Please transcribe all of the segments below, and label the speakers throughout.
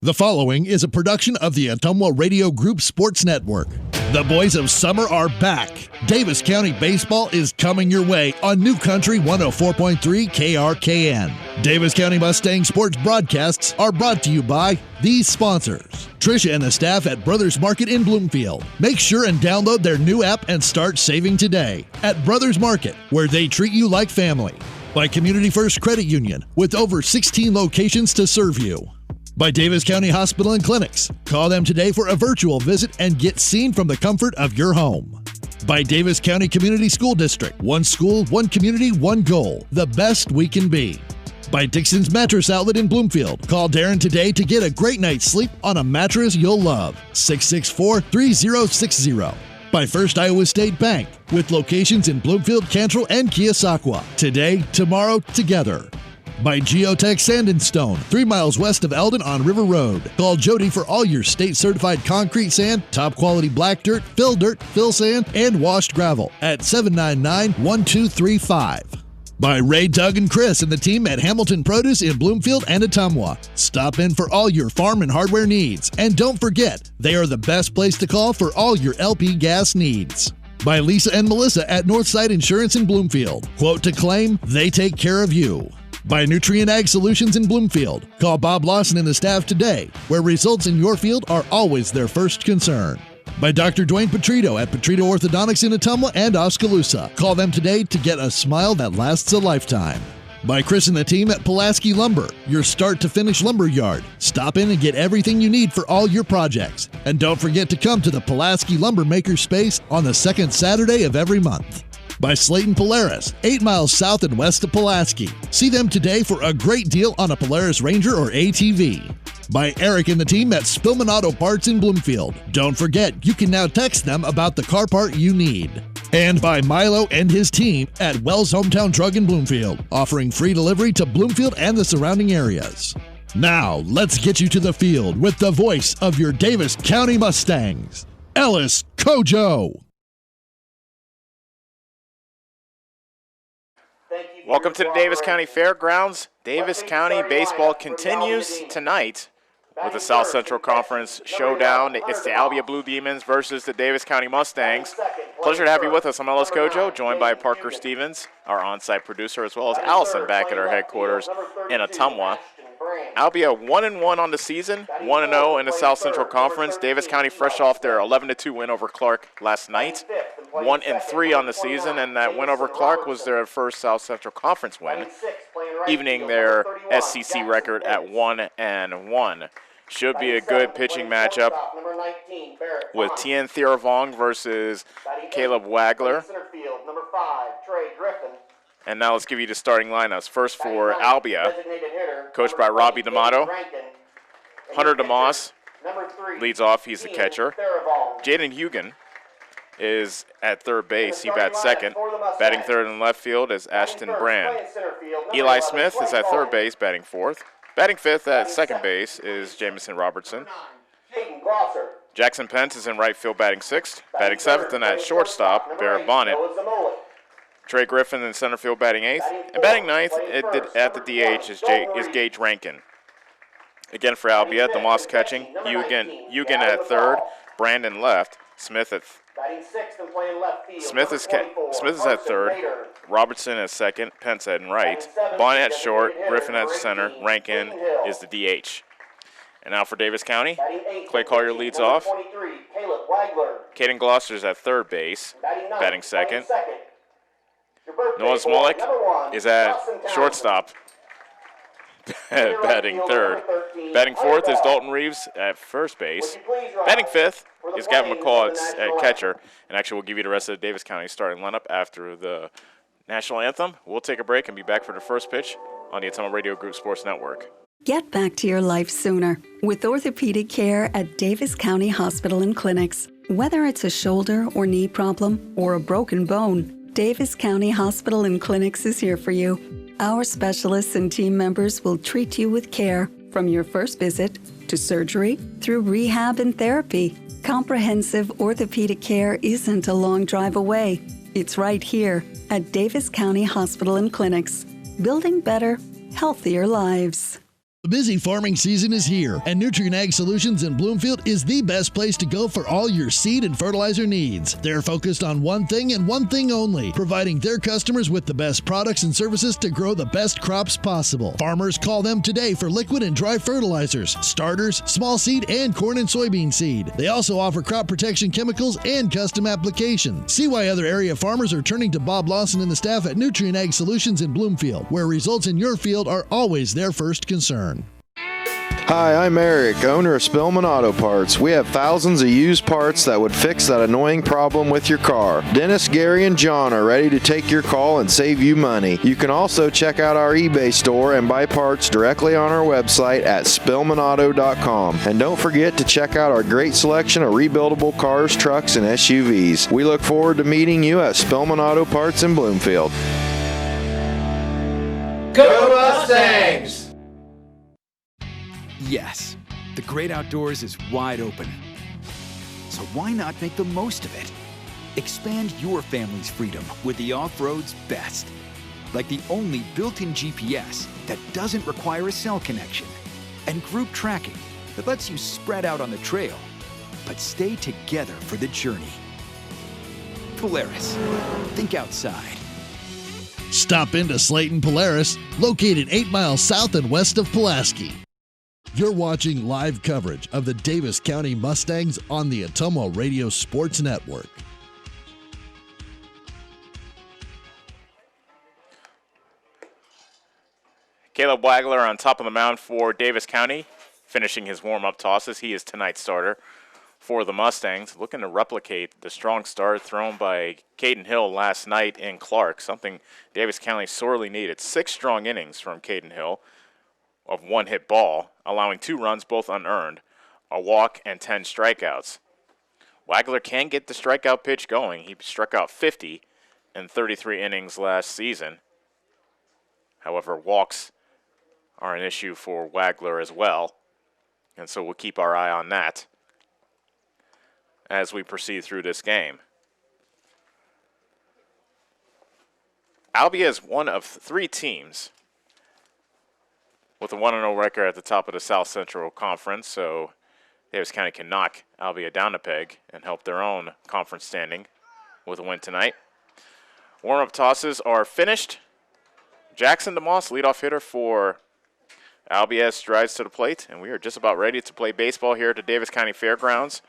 Speaker 1: The following is a production of the Ottumwa Radio Group Sports Network. The boys of summer are back. Davis County Baseball is coming your way on New Country 104.3 KRKN. Davis County Mustang sports broadcasts are brought to you by these sponsors. Tricia and the staff at Brothers Market in Bloomfield. Make sure and download their new app and start saving today at Brothers Market, where they treat you like family. By Community First Credit Union, with over 16 locations to serve you. By Davis County Hospital and Clinics. Call them today for a virtual visit and get seen from the comfort of your home. By Davis County Community School District. One school, one community, one goal. The best we can be. By Dixon's Mattress Outlet in Bloomfield. Call Darren today to get a great night's sleep on a mattress you'll love. 664-3060. By First Iowa State Bank. With locations in Bloomfield, Cantrell, and Keosauqua. Today, tomorrow, together. By Geotech Sand and Stone, 3 miles west of Eldon on River Road. Call Jody for all your state-certified concrete sand, top-quality black dirt, fill sand, and washed gravel at 799-1235. By Ray, Doug, and Chris and the team at Hamilton Produce in Bloomfield and Ottumwa. Stop in for all your farm and hardware needs. And don't forget, they are the best place to call for all your LP gas needs. By Lisa and Melissa at Northside Insurance in Bloomfield. Quote to claim, they take care of you. By Nutrient Ag Solutions in Bloomfield. Call Bob Lawson and the staff today, where results in your field are always their first concern. By Dr. Dwayne Petrito at Petrito Orthodontics in Ottumwa and Oskaloosa. Call them today to get a smile that lasts a lifetime. By Chris and the team at Pulaski Lumber, your start-to-finish lumber yard. Stop in and get everything you need for all your projects. And don't forget to come to the Pulaski Lumber Maker Space on the second Saturday of every month. By Slayton Polaris, 8 miles south and west of Pulaski. See them today for a great deal on a Polaris Ranger or ATV. By Eric and the team at Spillman Auto Parts in Bloomfield. Don't forget, you can now text them about the car part you need. And by Milo and his team at Wells Hometown Drug in Bloomfield, offering free delivery to Bloomfield and the surrounding areas. Now, let's get you to the field with the voice of your Davis County Mustangs, Ellis Kojo.
Speaker 2: Welcome to the Davis County Fairgrounds. Davis County baseball continues tonight with the South Central Conference showdown. It's the Albia Blue Demons versus the Davis County Mustangs. Pleasure to have you with us. I'm Ellis Kojo, joined by Parker Stevens, our on-site producer, as well as Allison back at our headquarters in Ottumwa. Albia 1-1 on the season, 1-0 in the South Central Conference. Davis County fresh off their 11-2 win over Clark last night. 1-3 on the season, and that win over Clark was their first South Central Conference win, evening their SCC record at 1-1. Should be a good pitching matchup with Tien Theravong versus Caleb Wagler. And now let's give you the starting lineups. First for Albia, coached by Robbie D'Amato. Hunter DeMoss leads off. He's the catcher. Jaden Hugan is at third base. He bats second. Batting third in left field is Ashton Brand. Eli Smith is at third base, batting fourth. Batting fifth at second base is Jamison Robertson. Jackson Pence is in right field, batting sixth. Batting seventh, and at shortstop, Barrett Bonnet. Trey Griffin in center field, batting eighth. And batting ninth at the DH is Gage Rankin. Again for Albia, DeMoss catching. Hugan at third. Brandon left. Smith at Smith is at third. Robertson at second. Pence at right. Bonnet at short. Griffin at center. Rankin is the DH. And now for Davis County, Clay Collier leads off. Caden Gloucester's at third base, batting second. Noah Smolik is at shortstop, batting third. Batting fourth is Dalton Reeves at first base. Batting fifth is Gavin McCall at catcher. And actually, we'll give you the rest of the Davis County starting lineup after the national anthem. We'll take a break and be back for the first pitch on the Ottumwa Radio Group Sports Network.
Speaker 3: Get back to your life sooner with orthopedic care at Davis County Hospital and Clinics. Whether it's a shoulder or knee problem or a broken bone, Davis County Hospital and Clinics is here for you. Our specialists and team members will treat you with care from your first visit to surgery through rehab and therapy. Comprehensive orthopedic care isn't a long drive away. It's right here at Davis County Hospital and Clinics, building better, healthier lives.
Speaker 1: Busy farming season is here, and Nutrient Ag Solutions in Bloomfield is the best place to go for all your seed and fertilizer needs. They're focused on one thing and one thing only, providing their customers with the best products and services to grow the best crops possible. Farmers, call them today for liquid and dry fertilizers, starters, small seed, and corn and soybean seed. They also offer crop protection chemicals and custom application. See why other area farmers are turning to Bob Lawson and the staff at Nutrient Ag Solutions in Bloomfield, where results in your field are always their first concern.
Speaker 4: Hi, I'm Eric, owner of Spillman Auto Parts. We have thousands of used parts that would fix that annoying problem with your car. Dennis, Gary, and John are ready to take your call and save you money. You can also check out our eBay store and buy parts directly on our website at spillmanauto.com. And don't forget to check out our great selection of rebuildable cars, trucks, and SUVs. We look forward to meeting you at Spillman Auto Parts in Bloomfield.
Speaker 5: Go Mustangs!
Speaker 6: Yes, the great outdoors is wide open. So why not make the most of it? Expand your family's freedom with the off-road's best. Like the only built-in GPS that doesn't require a cell connection. And group tracking that lets you spread out on the trail, but stay together for the journey. Polaris. Think outside.
Speaker 1: Stop into Slayton Polaris, located 8 miles south and west of Pulaski. You're watching live coverage of the Davis County Mustangs on the Ottumwa Radio Sports Network.
Speaker 2: Caleb Wagler on top of the mound for Davis County, finishing his warm-up tosses. He is tonight's starter for the Mustangs, looking to replicate the strong start thrown by Caden Hill last night in Clark, something Davis County sorely needed. 6 strong innings from Caden Hill of one-hit ball, allowing 2 runs, both unearned, a walk, and 10 strikeouts. Wagler can get the strikeout pitch going. He struck out 50 in 33 innings last season. However, walks are an issue for Wagler as well, and so we'll keep our eye on that as we proceed through this game. Albia is one of 3 teams with a 1-0 record at the top of the South Central Conference, so Davis County can knock Albia down a peg and help their own conference standing with a win tonight. Warm-up tosses are finished. Jackson DeMoss, leadoff hitter for Albia, strides to the plate, and we are just about ready to play baseball here at the Davis County Fairgrounds.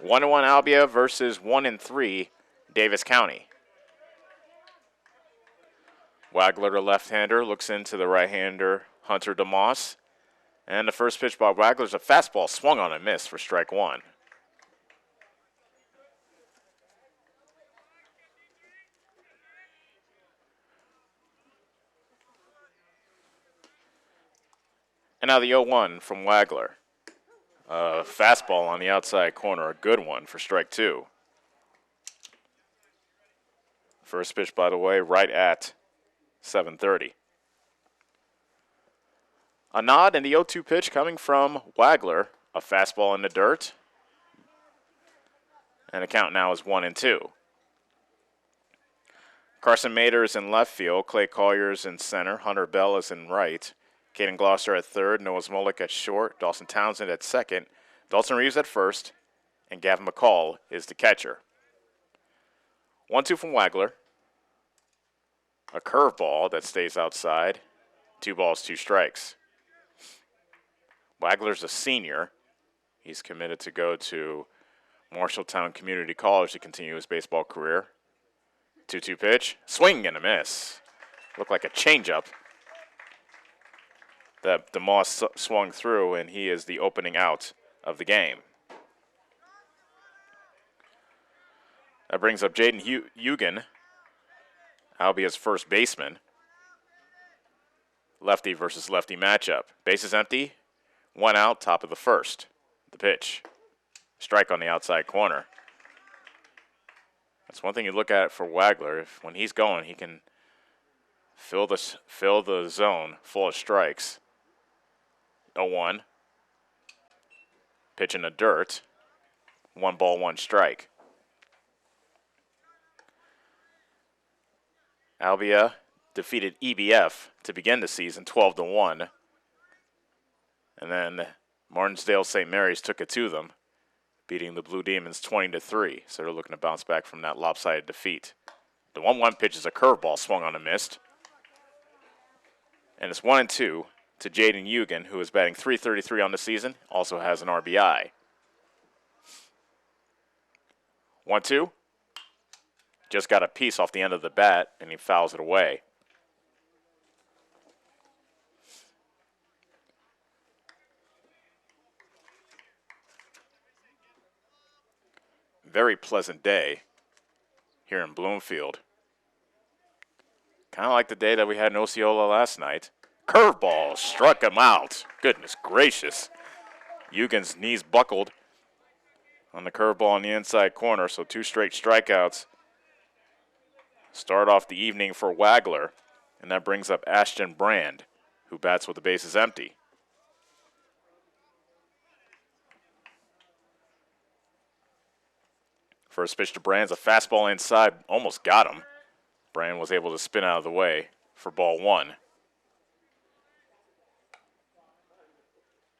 Speaker 2: 1-1 Albia versus 1-3 Davis County. Wagler, the left-hander, looks into the right-hander, Hunter DeMoss. And the first pitch by Wagler's a fastball swung on and missed for strike 1. And now the 0-1 from Wagler. Fastball on the outside corner, a good one for strike 2. First pitch, by the way, right at 7:30. A nod and the 0-2 pitch coming from Wagler. A fastball in the dirt. And the count now is 1-2. Carson Mader is in left field. Clay Collier's in center. Hunter Bell is in right. Caden Glosser at third. Noah Smolik at short. Dawson Townsend at second. Dalton Reeves at first. And Gavin McCall is the catcher. 1-2 from Wagler. A curveball that stays outside. 2 balls, 2 strikes. Wagler's a senior. He's committed to go to Marshalltown Community College to continue his baseball career. 2-2 pitch. Swing and a miss. Looked like a changeup that DeMoss swung through, and he is the opening out of the game. That brings up Jaden Hugan, Albia's first baseman. Lefty versus lefty matchup. Bases empty. 1 out, top of the first. The pitch. Strike on the outside corner. That's one thing you look at for Wagler. When he's going, he can fill the zone full of strikes. 0-1. Pitch in the dirt. 1 ball, 1 strike. Albia defeated EBF to begin the season 12-1 And then Martinsdale St. Mary's took it to them, beating the Blue Demons 20-3. So they're looking to bounce back from that lopsided defeat. The 1-1 pitch is a curveball swung on and missed. And it's 1-2 to Jaden Eugen, who is batting .333 on the season, also has an RBI. 1-2. Just got a piece off the end of the bat, and he fouls it away. Very pleasant day here in Bloomfield. Kind of like the day that we had in Osceola last night. Curveball struck him out. Goodness gracious. Eugen's knees buckled on the curveball in the inside corner, so 2 straight strikeouts. Start off the evening for Wagler, and that brings up Ashton Brand, who bats with the bases empty. First pitch to Brand's a fastball inside, almost got him. Brand was able to spin out of the way for ball 1.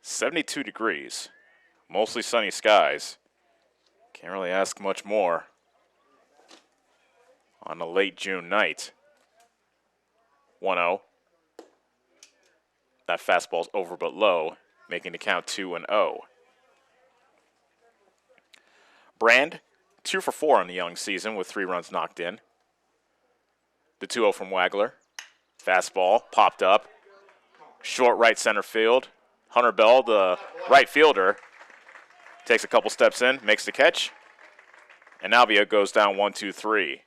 Speaker 2: 72 degrees, mostly sunny skies. Can't really ask much more on a late June night. 1-0. That fastball's over but low, making the count 2-0. Brand, 2 for 4 on the young season with 3 runs knocked in. The 2-0 from Wagler. Fastball popped up. Short right center field. Hunter Bell, the right fielder, takes a couple steps in, makes the catch. And Albia goes down 1-2-3.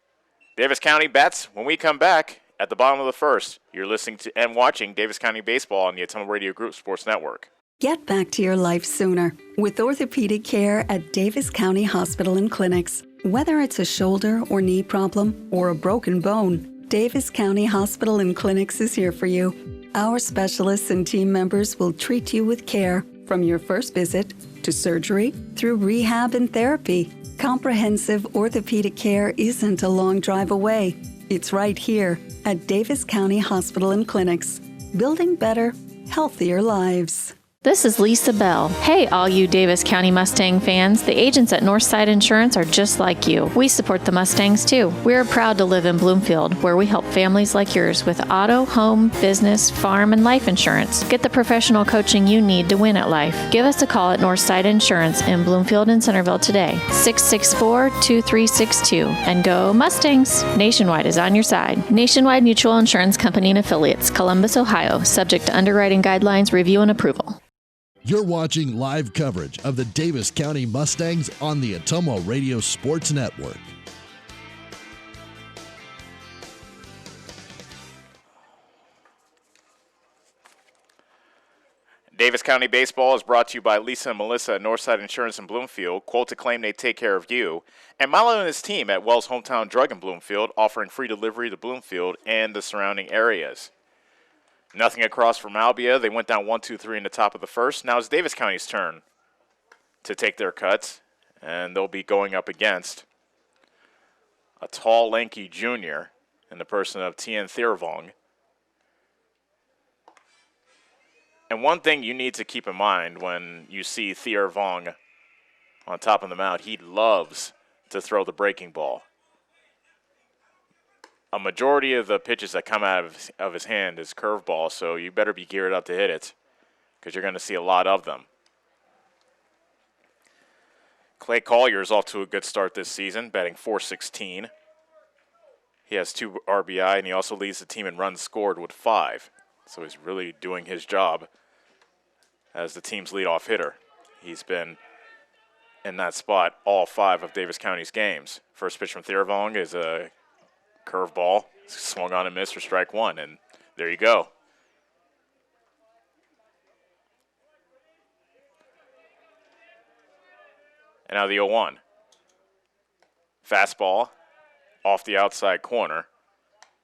Speaker 2: Davis County bats when we come back at the bottom of the first. You're listening to and watching Davis County Baseball on the Atomo Radio Group Sports Network.
Speaker 3: Get back to your life sooner with orthopedic care at Davis County Hospital and Clinics. Whether it's a shoulder or knee problem or a broken bone, Davis County Hospital and Clinics is here for you. Our specialists and team members will treat you with care from your first visit to surgery through rehab and therapy. Comprehensive orthopedic care isn't a long drive away. It's right here at Davis County Hospital and Clinics, building better, healthier lives.
Speaker 7: This is Lisa Bell. Hey, all you Davis County Mustang fans. The agents at Northside Insurance are just like you. We support the Mustangs, too. We're proud to live in Bloomfield, where we help families like yours with auto, home, business, farm, and life insurance. Get the professional coaching you need to win at life. Give us a call at Northside Insurance in Bloomfield and Centerville today, 664-2362. And go Mustangs! Nationwide is on your side. Nationwide Mutual Insurance Company and Affiliates, Columbus, Ohio, subject to underwriting guidelines, review, and approval.
Speaker 1: You're watching live coverage of the Davis County Mustangs on the Atomo Radio Sports Network.
Speaker 2: Davis County Baseball is brought to you by Lisa and Melissa at Northside Insurance in Bloomfield. Quote to claim they take care of you. And Milo and his team at Wells Hometown Drug in Bloomfield, offering free delivery to Bloomfield and the surrounding areas. Nothing across from Albia. They went down 1-2-3 in the top of the first. Now it's Davis County's turn to take their cuts, and they'll be going up against a tall, lanky junior in the person of Tien Thiervong. And one thing you need to keep in mind when you see Thiervong on top of the mound, he loves to throw the breaking ball. A majority of the pitches that come out of his hand is curveball, so you better be geared up to hit it because you're going to see a lot of them. Clay Collier is off to a good start this season, batting .416. He has 2 RBI, and he also leads the team in runs scored with 5. So he's really doing his job as the team's leadoff hitter. He's been in that spot all 5 of Davis County's games. First pitch from Thiervong is a curveball, swung on and missed for strike 1, and there you go. And now the 0-1. Fastball off the outside corner,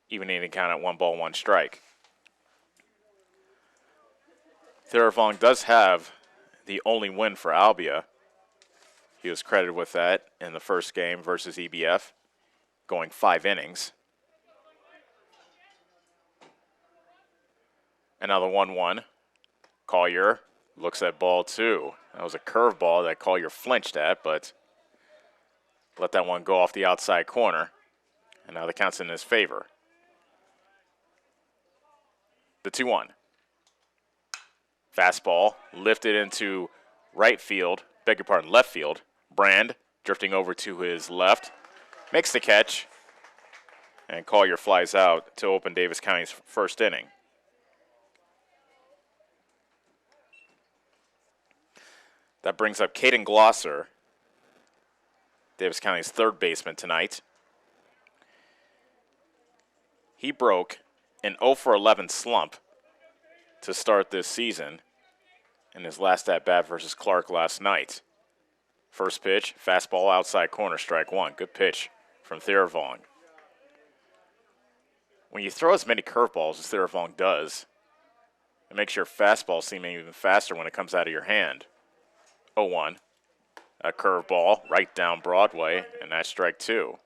Speaker 2: evening the count at 1-1 strike. Thiervong does have the only win for Albia. He was credited with that in the first game versus EBF, going 5 innings. And now the 1-1. Collier Looks at ball 2. That was a curveball that Collier flinched at, but let that one go off the outside corner. And now the count's in his favor. The 2-1. Fastball lifted into left field. Brand drifting over to his left. Makes the catch. And Collier flies out to open Davis County's first inning. That brings up Caden Glosser, Davis County's third baseman tonight. He broke an 0-for-11 slump to start this season in his last at-bat versus Clark last night. First pitch, fastball outside corner, strike 1. Good pitch from Theravong. When you throw as many curveballs as Theravong does, it makes your fastball seem even faster when it comes out of your hand. 0-1. A curveball right down Broadway, and that's strike 2.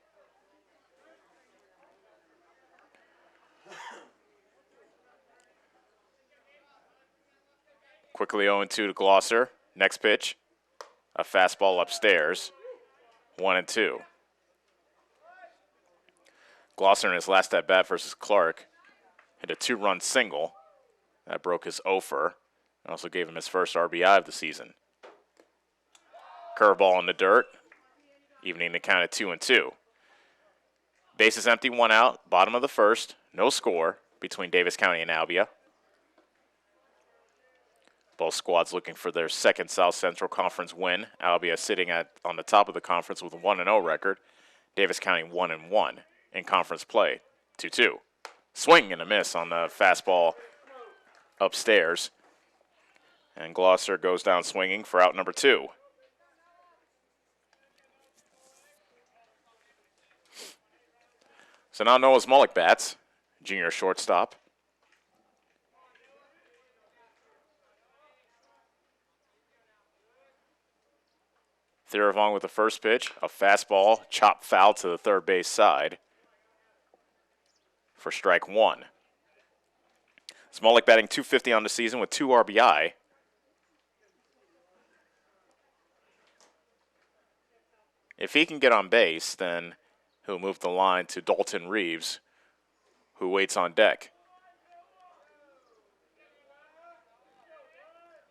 Speaker 2: Quickly 0-2 to Glosser. Next pitch, a fastball upstairs. 1-2. Glosser in his last at-bat versus Clark hit a 2-run single. That broke his offer and also gave him his first RBI of the season. Curveball in the dirt, evening the count at 2-2. Bases empty, 1 out, bottom of the first. No score between Davis County and Albia. Both squads looking for their second South Central Conference win. Albia sitting on the top of the conference with a 1-0 record. Davis County 1-1 in conference play. 2-2. Swing and a miss on the fastball upstairs. And Glosser goes down swinging for out number 2. So now Noah Smolik bats, junior shortstop. Theravong with the first pitch, a fastball, chopped foul to the third base side for strike 1. Smolik batting .250 on the season with 2 RBI. If he can get on base, then he'll move the line to Dalton Reeves, who waits on deck.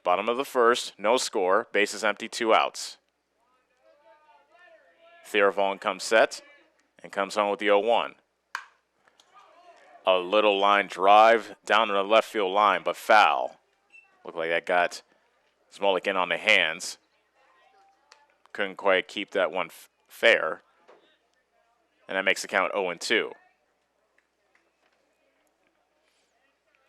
Speaker 2: Bottom of the first, no score, bases empty, 2 outs. Theravong comes set and comes home with the 0-1. A little line drive down to the left field line, but foul. Looked like that got Smolik in on the hands. Couldn't quite keep that one fair. And that makes the count 0-2.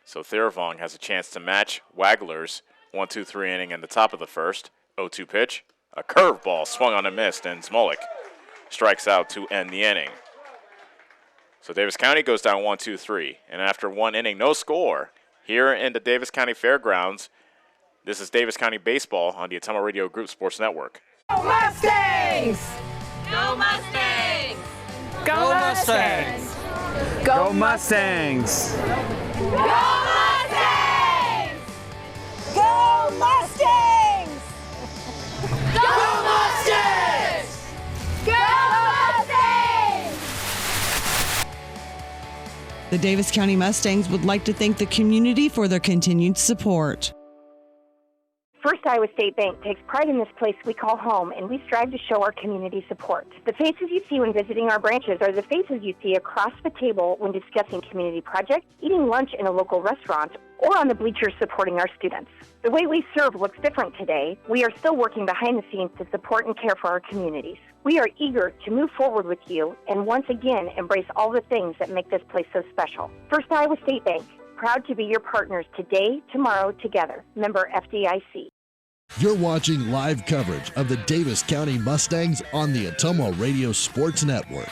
Speaker 2: So Theravong has a chance to match Wagler's 1-2-3 inning in the top of the first. 0-2 pitch. A curveball swung on and missed, and Smolik strikes out to end the inning. So Davis County goes down 1-2-3. And after 1 inning, no score here in the Davis County Fairgrounds. This is Davis County Baseball on the Ottumwa Radio Group Sports Network.
Speaker 5: Go Mustangs!
Speaker 8: Go Mustangs!
Speaker 5: Go Mustangs!
Speaker 9: Go Mustangs!
Speaker 5: Go Mustangs! Go Mustangs! Go Mustangs! Go Mustangs!
Speaker 10: The Davis County Mustangs would like to thank the community for their continued support.
Speaker 11: First Iowa State Bank takes pride in this place we call home, and we strive to show our community support. The faces you see when visiting our branches are the faces you see across the table when discussing community projects, eating lunch in a local restaurant, or on the bleachers supporting our students. The way we serve looks different today. We are still working behind the scenes to support and care for our communities. We are eager to move forward with you and once again embrace all the things that make this place so special. First Iowa State Bank, proud to be your partners today, tomorrow, together. Member FDIC.
Speaker 1: You're watching live coverage of the Davis County Mustangs on the Ottumwa Radio Sports Network.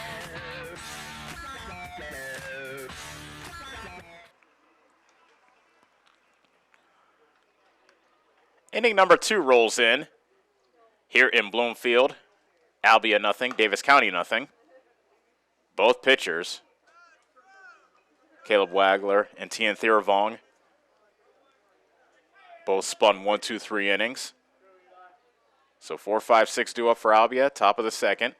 Speaker 2: Inning number 2 rolls in here in Bloomfield. Albia nothing, Davis County nothing. Both pitchers, Caleb Wagler and Tian Theravong, Both spun 1, 2, 3 innings. So 4, 5, 6 due up for Albia, top of the second.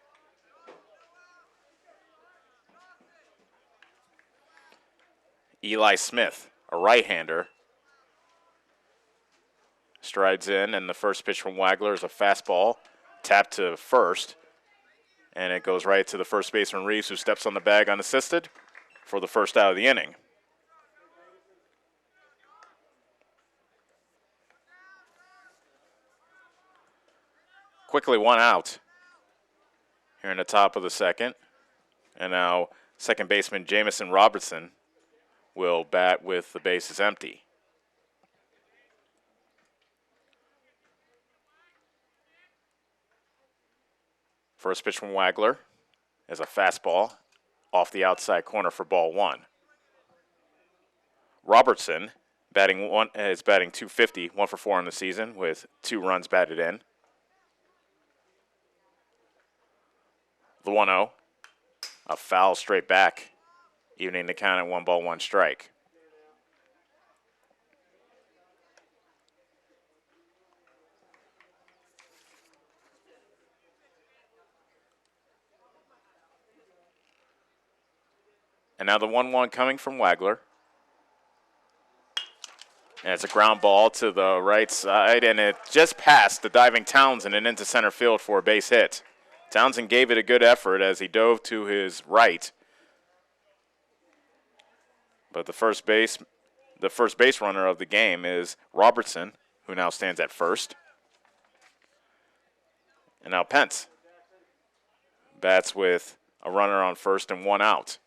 Speaker 2: Eli Smith, a right-hander, strides in, and the first pitch from Wagler is a fastball, tapped to first, and it goes right to the first baseman Reeves, who steps on the bag unassisted for the first out of the inning. Quickly 1 out here in the top of the second. And now second baseman Jamison Robertson will bat with the bases empty. First pitch from Wagler is a fastball off the outside corner for ball 1. Robertson is batting .250, 1 for 4 in the season with 2 runs batted in. The 1-0, a foul straight back, evening the count at 1 ball, 1 strike. And now the 1-1 coming from Wagler. And it's a ground ball to the right side, and it just passed the diving Townsend and into center field for a base hit. Townsend gave it a good effort as he dove to his right. But the first base runner of the game is Robertson, who now stands at first. And now Pence bats with a runner on first and 1 out.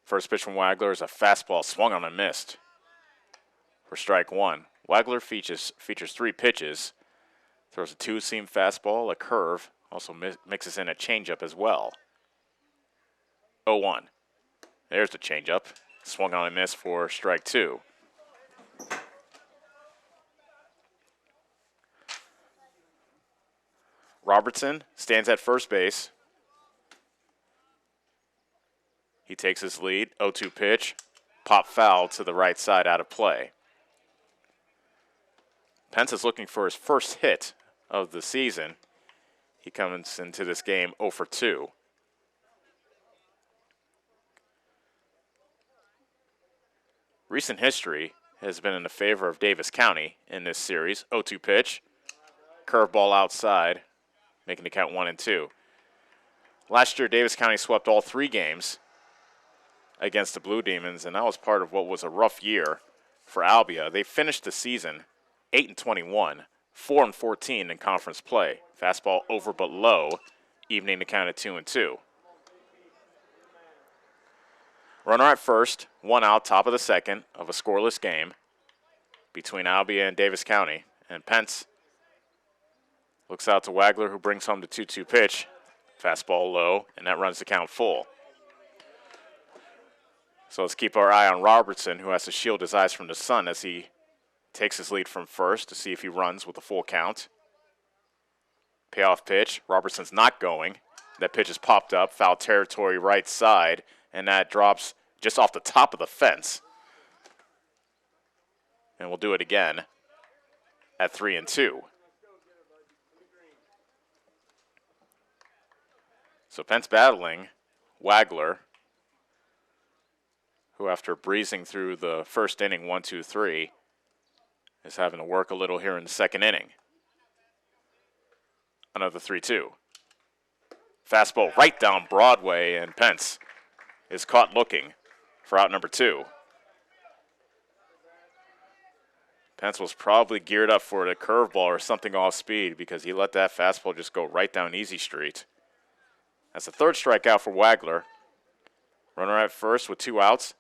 Speaker 2: First pitch from Wagler is a fastball swung on and missed for strike 1. Wagler features 3 pitches, throws a 2-seam fastball, a curve, also mixes in a changeup as well. 0-1. There's the changeup. Swung on and missed for strike 2. Robertson stands at first base. He takes his lead, 0-2 pitch, pop foul to the right side out of play. Pence is looking for his first hit of the season. He comes into this game 0 for 2. Recent history has been in the favor of Davis County in this series. 0-2 pitch, curveball outside, making the count 1 and 2. Last year, Davis County swept all 3 games against the Blue Demons, and that was part of what was a rough year for Albia. They finished the season 8-21, 4-14 in conference play. Fastball over but low, evening the count at 2 and 2. Runner at first, 1 out, top of the second of a scoreless game between Albia and Davis County. And Pence looks out to Wagler, who brings home the 2-2 pitch. Fastball low, and that runs the count full. So let's keep our eye on Robertson, who has to shield his eyes from the sun as he takes his lead from first to see if he runs with a full count. Payoff pitch. Robertson's not going. That pitch is popped up, foul territory right side, and that drops just off the top of the fence. And we'll do it again at 3 and 2. So Pence battling Wagler, who after breezing through the first inning 1, 2, 3, is having to work a little here in the second inning. Another 3-2. Fastball right down Broadway, and Pence is caught looking for out number 2. Pence was probably geared up for a curveball or something off speed because he let that fastball just go right down Easy Street. That's the 3rd strikeout for Wagler. Runner at first with 2 outs.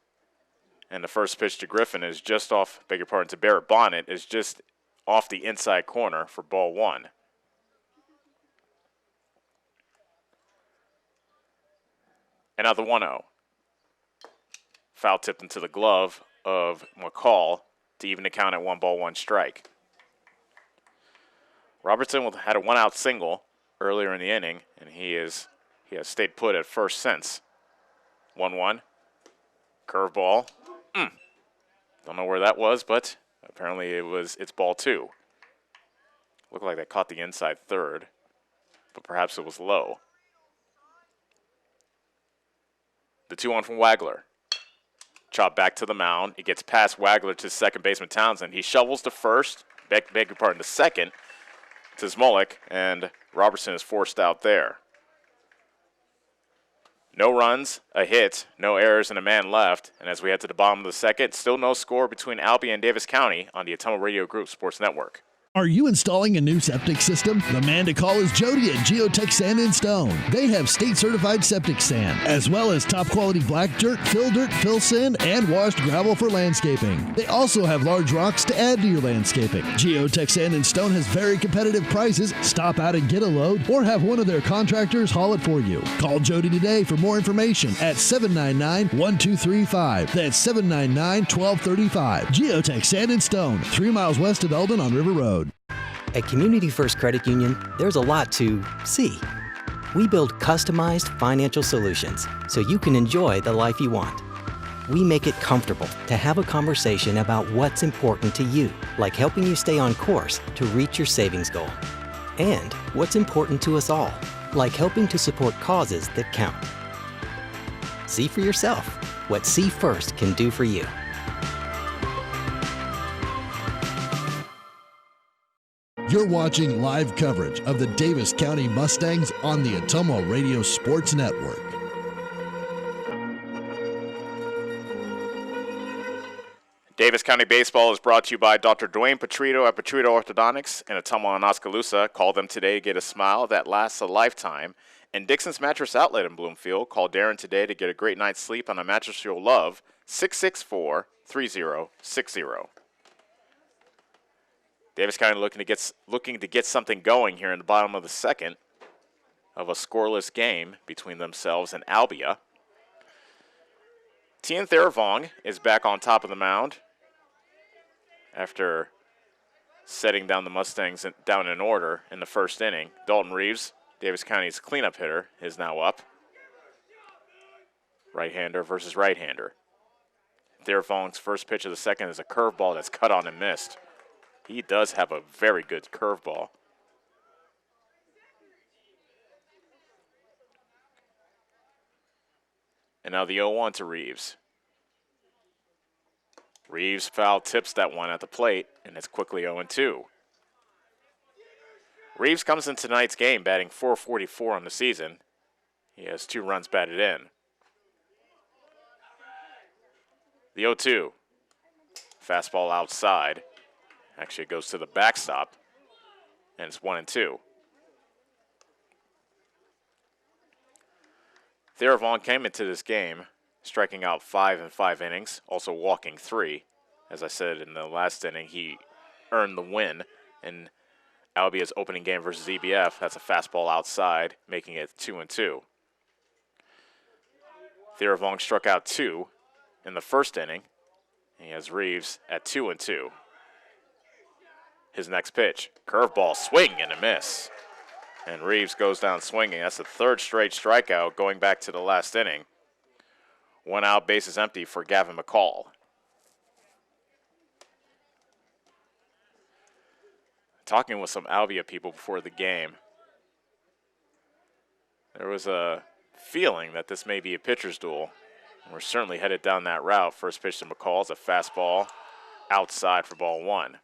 Speaker 2: And the first pitch to Griffin is just off, to Barrett Bonnet, is just off the inside corner for ball 1. And now the 1-0. Foul tipped into the glove of McCall to even the count at 1 ball, 1 strike. Robertson had a 1-out single earlier in the inning, and he has stayed put at first since. 1-1. Curveball. Don't know where that was, but apparently it's ball 2. Looked like they caught the inside third, but perhaps it was low. The 2-1 from Wagler. Chop back to the mound. It gets past Wagler to second baseman Townsend. He shovels to first, beg your pardon, to second to Smolik, and Robertson is forced out there. No runs, a hit, no errors, and a man left. And as we head to the bottom of the second, still no score between Albia and Davis County on the Ottumwa Radio Group Sports Network.
Speaker 1: Are you installing a new septic system? The man to call is Jody at Geotech Sand and Stone. They have state-certified septic sand, as well as top-quality black dirt, fill sand, and washed gravel for landscaping. They also have large rocks to add to your landscaping. Geotech Sand and Stone has very competitive prices. Stop out and get a load, or have one of their contractors haul it for you. Call Jody today for more information at 799-1235. That's 799-1235. Geotech Sand and Stone, 3 miles west of Eldon on River Road.
Speaker 12: At Community First Credit Union, there's a lot to see. We build customized financial solutions so you can enjoy the life you want. We make it comfortable to have a conversation about what's important to you, like helping you stay on course to reach your savings goal. And what's important to us all, like helping to support causes that count. See for yourself what See First can do for you.
Speaker 1: You're watching live coverage of the Davis County Mustangs on the Ottumwa Radio Sports Network.
Speaker 2: Davis County Baseball is brought to you by Dr. Dwayne Petrito at Petrito Orthodontics in Ottumwa and Oskaloosa. Call them today to get a smile that lasts a lifetime. And Dixon's Mattress Outlet in Bloomfield. Call Darren today to get a great night's sleep on a mattress you'll love. 664-3060. Davis County looking to get something going here in the bottom of the second of a scoreless game between themselves and Albia. Tien Theravong is back on top of the mound after setting down the Mustangs down in order in the first inning. Dalton Reeves, Davis County's cleanup hitter, is now up. Right-hander versus right-hander. Theravong's first pitch of the second is a curveball that's cut on and missed. He does have a very good curveball. And now the 0-1 to Reeves. Reeves foul tips that one at the plate, and it's quickly 0-2. Reeves comes in tonight's game batting .444 on the season. He has 2 runs batted in. The 0-2. Fastball outside. Actually, it goes to the backstop, and it's 1-2. Theravong came into this game striking out 5 in 5 innings, also walking 3. As I said in the last inning, he earned the win in Albia's opening game versus EBF. That's a fastball outside, making it 2-2. Theravong struck out 2 in the first inning. He has Reeves at 2-2. His next pitch, curveball, swing and a miss. And Reeves goes down swinging. That's the 3rd straight strikeout going back to the last inning. 1 out, bases empty for Gavin McCall. Talking with some Albia people before the game, there was a feeling that this may be a pitcher's duel. We're certainly headed down that route. First pitch to McCall is a fastball outside for ball 1.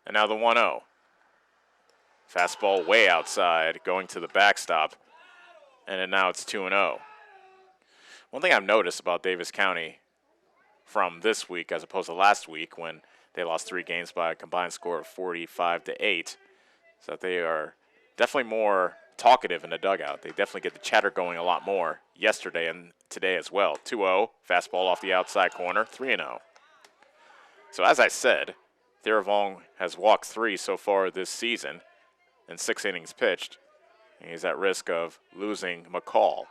Speaker 2: And now the 1-0. Fastball way outside, going to the backstop. And then now it's 2-0. One thing I've noticed about Davis County from this week as opposed to last week when they lost 3 games by a combined score of 45-8, is that they are definitely more talkative in the dugout. They definitely get the chatter going a lot more yesterday and today as well. 2-0, fastball off the outside corner, 3-0. So as I said, Theravong has walked 3 so far this season in 6 innings pitched. And he's at risk of losing McCall.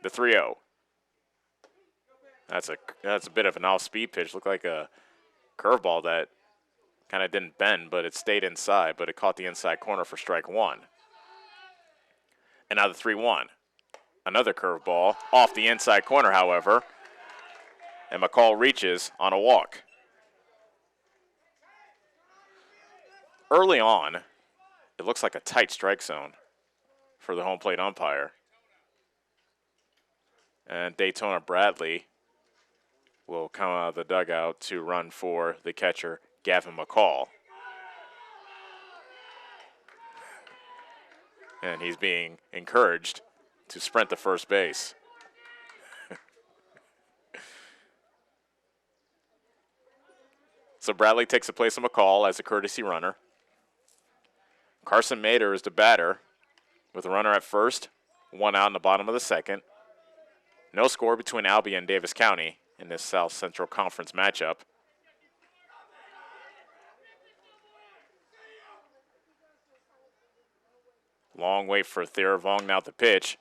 Speaker 2: The 3-0. That's a bit of an off-speed pitch. Looked like a curveball that Kind of didn't bend, but it stayed inside, but it caught the inside corner for strike one. And now the 3-1. Another curveball off the inside corner, however, and McCall reaches on a walk. Early on, it looks like a tight strike zone for the home plate umpire. And Daytona Bradley will come out of the dugout to run for the catcher, Gavin McCall. And he's being encouraged to sprint to first base. So Bradley takes the place of McCall as a courtesy runner. Carson Mader is the batter with a runner at first, one out in the bottom of the second. No score between Albia and Davis County in this South Central Conference matchup. Long wait for Theravong now at the pitch.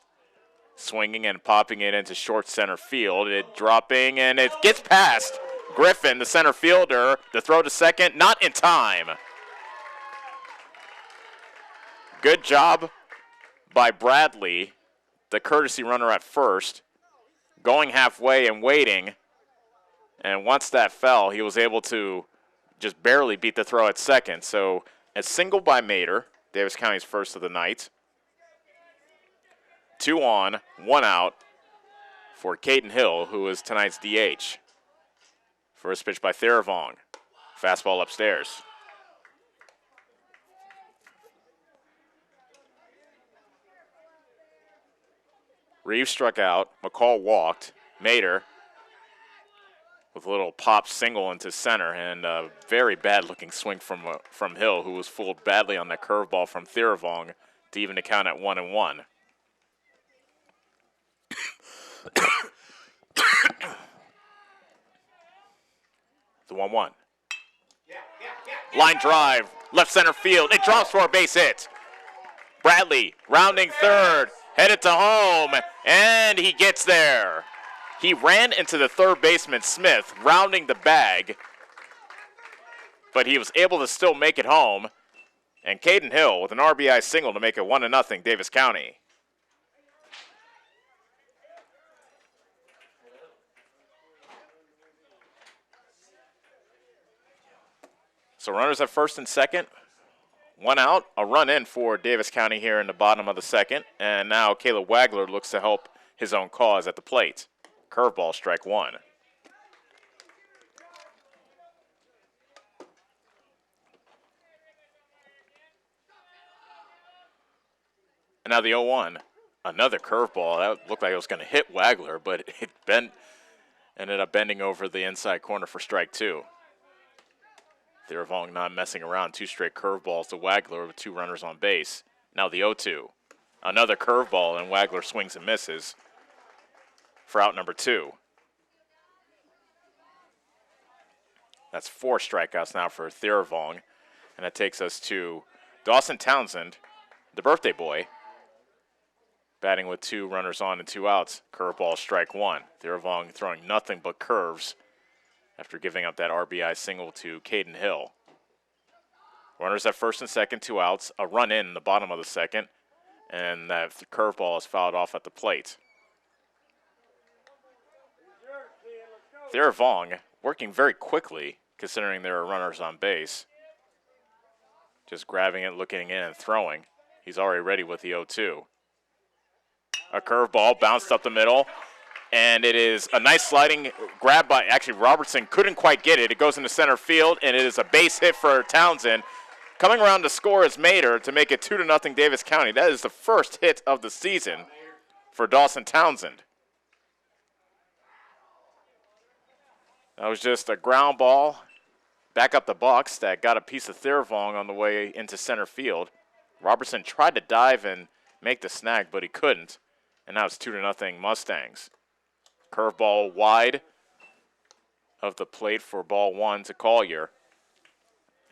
Speaker 2: Swinging and popping it into short center field. It dropping and it gets past Griffin, the center fielder. The throw to second, not in time. Good job by Bradley, the courtesy runner at first, going halfway and waiting. And once that fell, he was able to just barely beat the throw at second. So a single by Mader, Davis County's first of the night. 2 on, 1 out for Caden Hill, who is tonight's DH. First pitch by Theravong. Fastball upstairs. Reeves struck out. McCall walked. Mader with a little pop single into center, and a very bad-looking swing from Hill, who was fooled badly on that curveball from Theravong to even the count at 1-1. The 1-1. Line drive, left center field. It drops for a base hit. Bradley rounding third, headed to home, and he gets there. He ran into the third baseman, Smith, rounding the bag, but he was able to still make it home. And Caden Hill with an RBI single to make it 1-0 Davis County. So runners at first and second. 1 out, a run in for Davis County here in the bottom of the second. And now Caleb Wagler looks to help his own cause at the plate. Curveball, strike one. And now the 0-1. Another curveball. That looked like it was going to hit Wagler, but it ended up bending over the inside corner for strike two. Theravong not messing around. 2 straight curveballs to Wagler with 2 runners on base. Now the 0-2. Another curveball, and Wagler swings and misses for out number 2. That's 4 strikeouts now for Theravong. And that takes us to Dawson Townsend, the birthday boy, batting with 2 runners on and 2 outs. Curveball, strike one. Theravong throwing nothing but curves after giving up that RBI single to Caden Hill. Runners at first and second, 2 outs. A run in the bottom of the second, and that curveball is fouled off at the plate. Theravong working very quickly, considering there are runners on base. Just grabbing it, looking in, and throwing. He's already ready with the 0-2. A curveball bounced up the middle, and it is a nice sliding grab by, actually Robertson couldn't quite get it. It goes into center field, and it is a base hit for Townsend. Coming around to score is Mader to make it 2-0 Davis County. That is the first hit of the season for Dawson Townsend. That was just a ground ball back up the box that got a piece of Theravong on the way into center field. Robertson tried to dive and make the snag, but he couldn't. And now it's 2-0 Mustangs. Curveball wide of the plate for ball 1 to Collier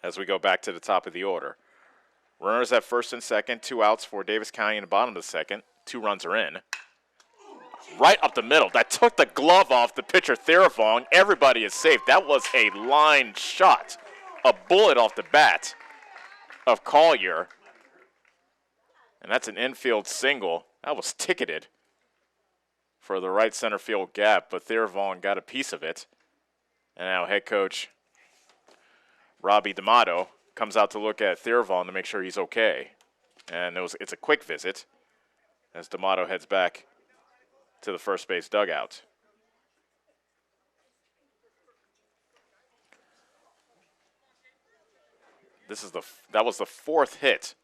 Speaker 2: as we go back to the top of the order. Runners at first and second, 2 outs for Davis County in the bottom of the second. 2 runs are in. Right up the middle. That took the glove off the pitcher Theravong. Everybody is safe. That was a line shot a bullet off the bat of Collier. And that's an infield single. That was ticketed for the right center field gap, but Theravon got a piece of it. And now head coach Robbie D'Amato comes out to look at Theravon to make sure he's okay. And it's a quick visit as D'Amato heads back to the first base dugout. That was the fourth hit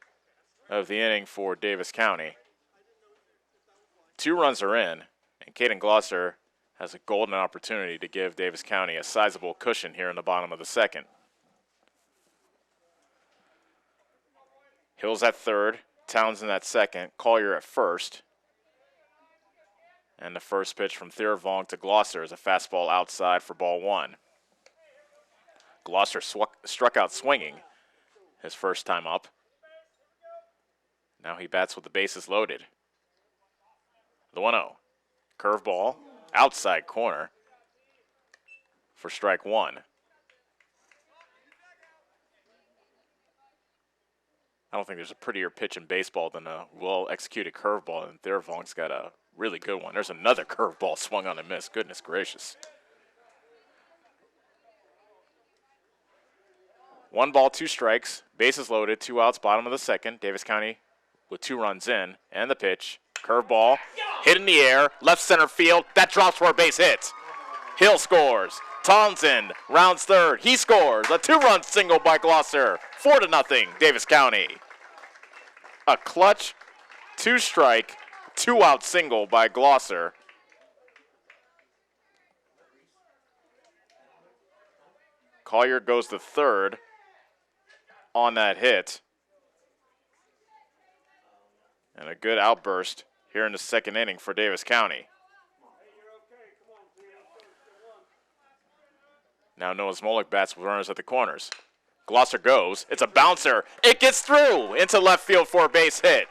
Speaker 2: of the inning for Davis County. 2 runs are in, and Caden Glosser has a golden opportunity to give Davis County a sizable cushion here in the bottom of the second. Hills at third, Townsend at second, Collier at first. And the first pitch from Theravong to Glosser is a fastball outside for ball 1. Glosser struck out swinging his first time up. Now he bats with the bases loaded. The 1-0. Curveball, outside corner for strike 1. I don't think there's a prettier pitch in baseball than a well-executed curveball, and Theravong's got a really good one. There's another curveball swung on and missed. Goodness gracious. 1 ball, 2 strikes, bases loaded, 2 outs, bottom of the second. Davis County with 2 runs in, and the pitch. Curveball, hit in the air, left center field. That drops for a base hit. Hill scores. Townsend rounds third. He scores. A 2-run single by Glosser. 4-0, Davis County. A clutch, 2-strike, 2-out single by Glosser. Collier goes to third on that hit. And a good outburst here in the second inning for Davis County. Now Noah Smolik bats with runners at the corners. Glosser goes. It's a bouncer. It gets through into left field for a base hit.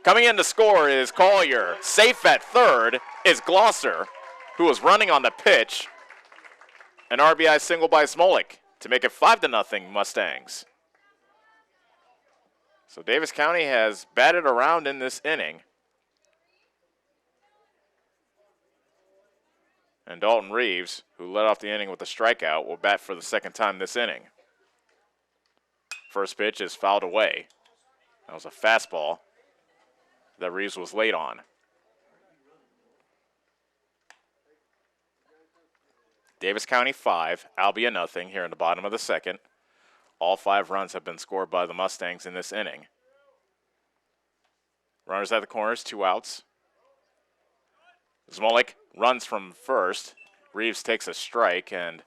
Speaker 2: Coming in to score is Collier. Safe at third is Glosser, who was running on the pitch. An RBI single by Smolik to make it 5-0 Mustangs. So Davis County has batted around in this inning. And Dalton Reeves, who led off the inning with a strikeout, will bat for the second time this inning. First pitch is fouled away. That was a fastball that Reeves was late on. Davis County 5, Albia 0 here in the bottom of the second. All 5 runs have been scored by the Mustangs in this inning. Runners at the corners, 2 outs. Smolik runs from first. Reeves takes a strike, and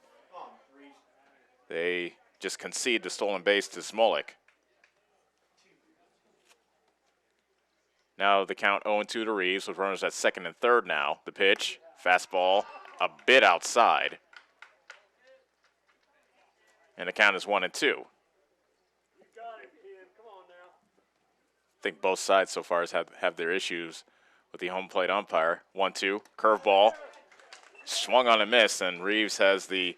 Speaker 2: they just concede the stolen base to Smolik. Now the count 0-2 to Reeves with runners at second and third now. The pitch, fastball, a bit outside. And the count is 1-2. I think both sides so far have their issues with the home plate umpire. 1-2, curveball, swung on a miss, and Reeves has the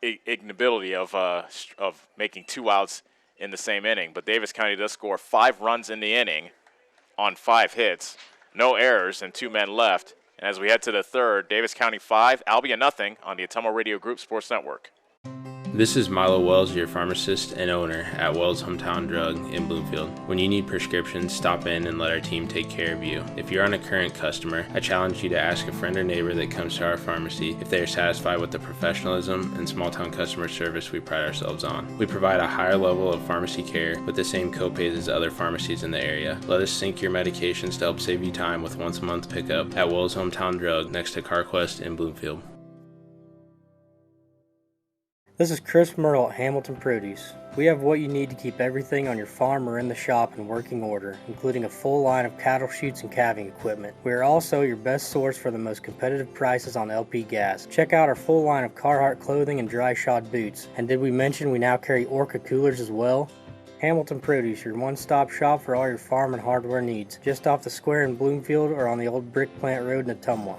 Speaker 2: ignobility of making 2 outs in the same inning. But Davis County does score 5 runs in the inning on 5 hits, no errors, and 2 men left. And as we head to the third, Davis County 5, Albia 0 on the Ottumwa Radio Group Sports Network.
Speaker 13: This is Milo Wells, your pharmacist and owner at Wells Hometown Drug in Bloomfield. When you need prescriptions, stop in and let our team take care of you. If you're on a current customer, I challenge you to ask a friend or neighbor that comes to our pharmacy if they are satisfied with the professionalism and small-town customer service we pride ourselves on. We provide a higher level of pharmacy care with the same copays as other pharmacies in the area. Let us sync your medications to help save you time with once-a-month pickup at Wells Hometown Drug next to CarQuest in Bloomfield.
Speaker 14: This is Chris Merle at Hamilton Produce. We have what you need to keep everything on your farm or in the shop in working order, including a full line of cattle chutes and calving equipment. We are also your best source for the most competitive prices on LP gas. Check out our full line of Carhartt clothing and dry shod boots. And did we mention we now carry Orca coolers as well? Hamilton Produce, your one-stop shop for all your farm and hardware needs, just off the square in Bloomfield or on the old Brick Plant Road in Ottumwa.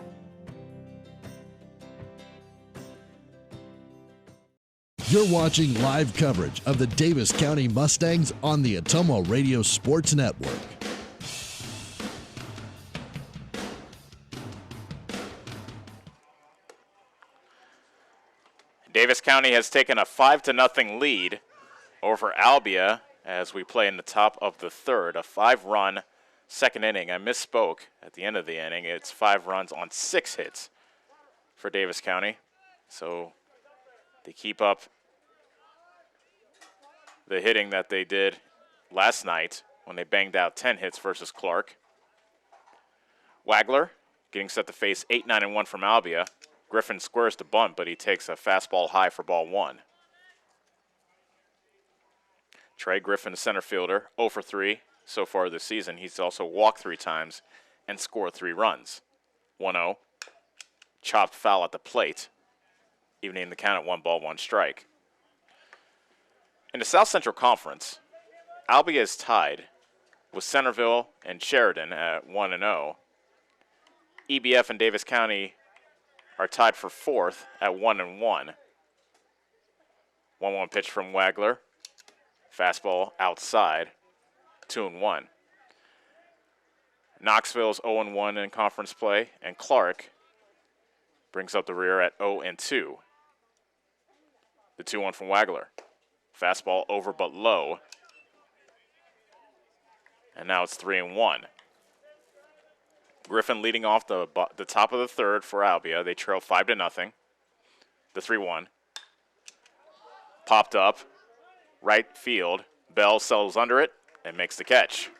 Speaker 1: You're watching live coverage of the Davis County Mustangs on the Ottumwa Radio Sports Network.
Speaker 2: Davis County has taken a 5-0 lead over Albia as we play in the top of the third. A 5-run second inning. I misspoke at the end of the inning. It's 5 runs on 6 hits for Davis County. So they keep up the hitting that they did last night when they banged out 10 hits versus Clark. Wagler getting set to face 8-9-1 from Albia. Griffin squares the bunt, but he takes a fastball high for ball 1. Trey Griffin, center fielder, 0 for 3 so far this season. He's also walked 3 times and scored 3 runs. 1-0. Chopped foul at the plate, evening the count at 1-1 strike. In the South Central Conference, Albia is tied with Centerville and Sheridan at 1-0. EBF and Davis County are tied for 4th at 1-1. 1-1 pitch from Wagler. Fastball outside, 2-1. Knoxville's 0-1 in conference play, and Clark brings up the rear at 0-2. The 2-1 from Wagler. Fastball over but low. And now it's 3-1. Griffin leading off the top of the third for Albia. They trail 5-0. The 3-1. Popped up. Right field. Bell settles under it and makes the catch.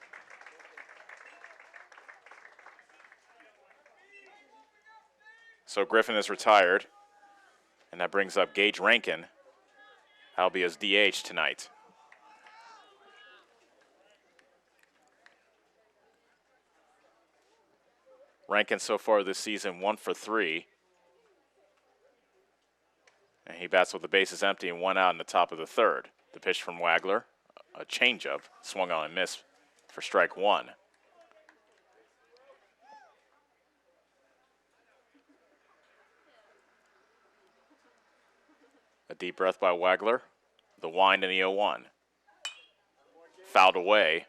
Speaker 2: So Griffin is retired, and that brings up Gage Rankin, Albia's DH tonight. Rankin so far this season 1 for 3. And he bats with the bases empty and 1 out in the top of the third. The pitch from Wagler, a changeup, swung on and missed for strike 1. A deep breath by Wagler. The wind in the 0-1. Fouled away.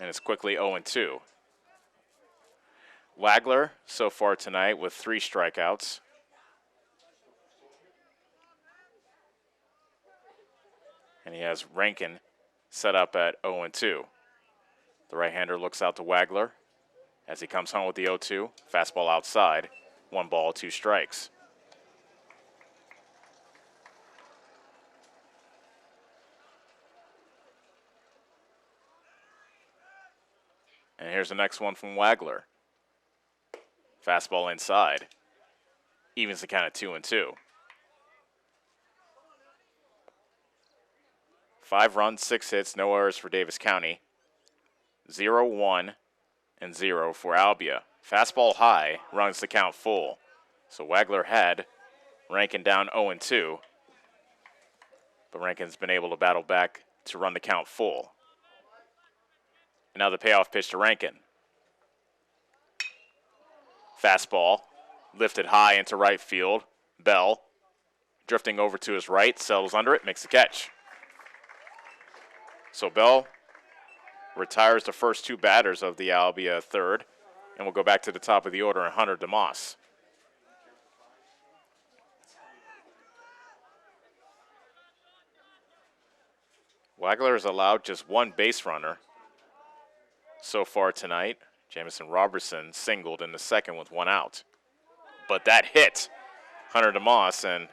Speaker 2: And it's quickly 0-2. Wagler so far tonight with 3 strikeouts. And he has Rankin set up at 0-2. The right-hander looks out to Wagler as he comes home with the 0-2. Fastball outside. 1 ball, 2 strikes. And here's the next one from Wagler. Fastball inside. Evens the count at 2-2. 5 runs, 6 hits, no errors for Davis County. 0-1 and 0 for Albia. Fastball high, runs the count full. So Wagler had Rankin down 0-2. But Rankin's been able to battle back to run the count full. And now the payoff pitch to Rankin. Fastball lifted high into right field. Bell drifting over to his right, settles under it, makes the catch. So Bell retires the first 2 batters of the Albia third, and we'll go back to the top of the order and Hunter DeMoss. Wagler has allowed just 1 base runner so far tonight. Jamison Robertson singled in the second with 1 out. But that hit Hunter DeMoss, and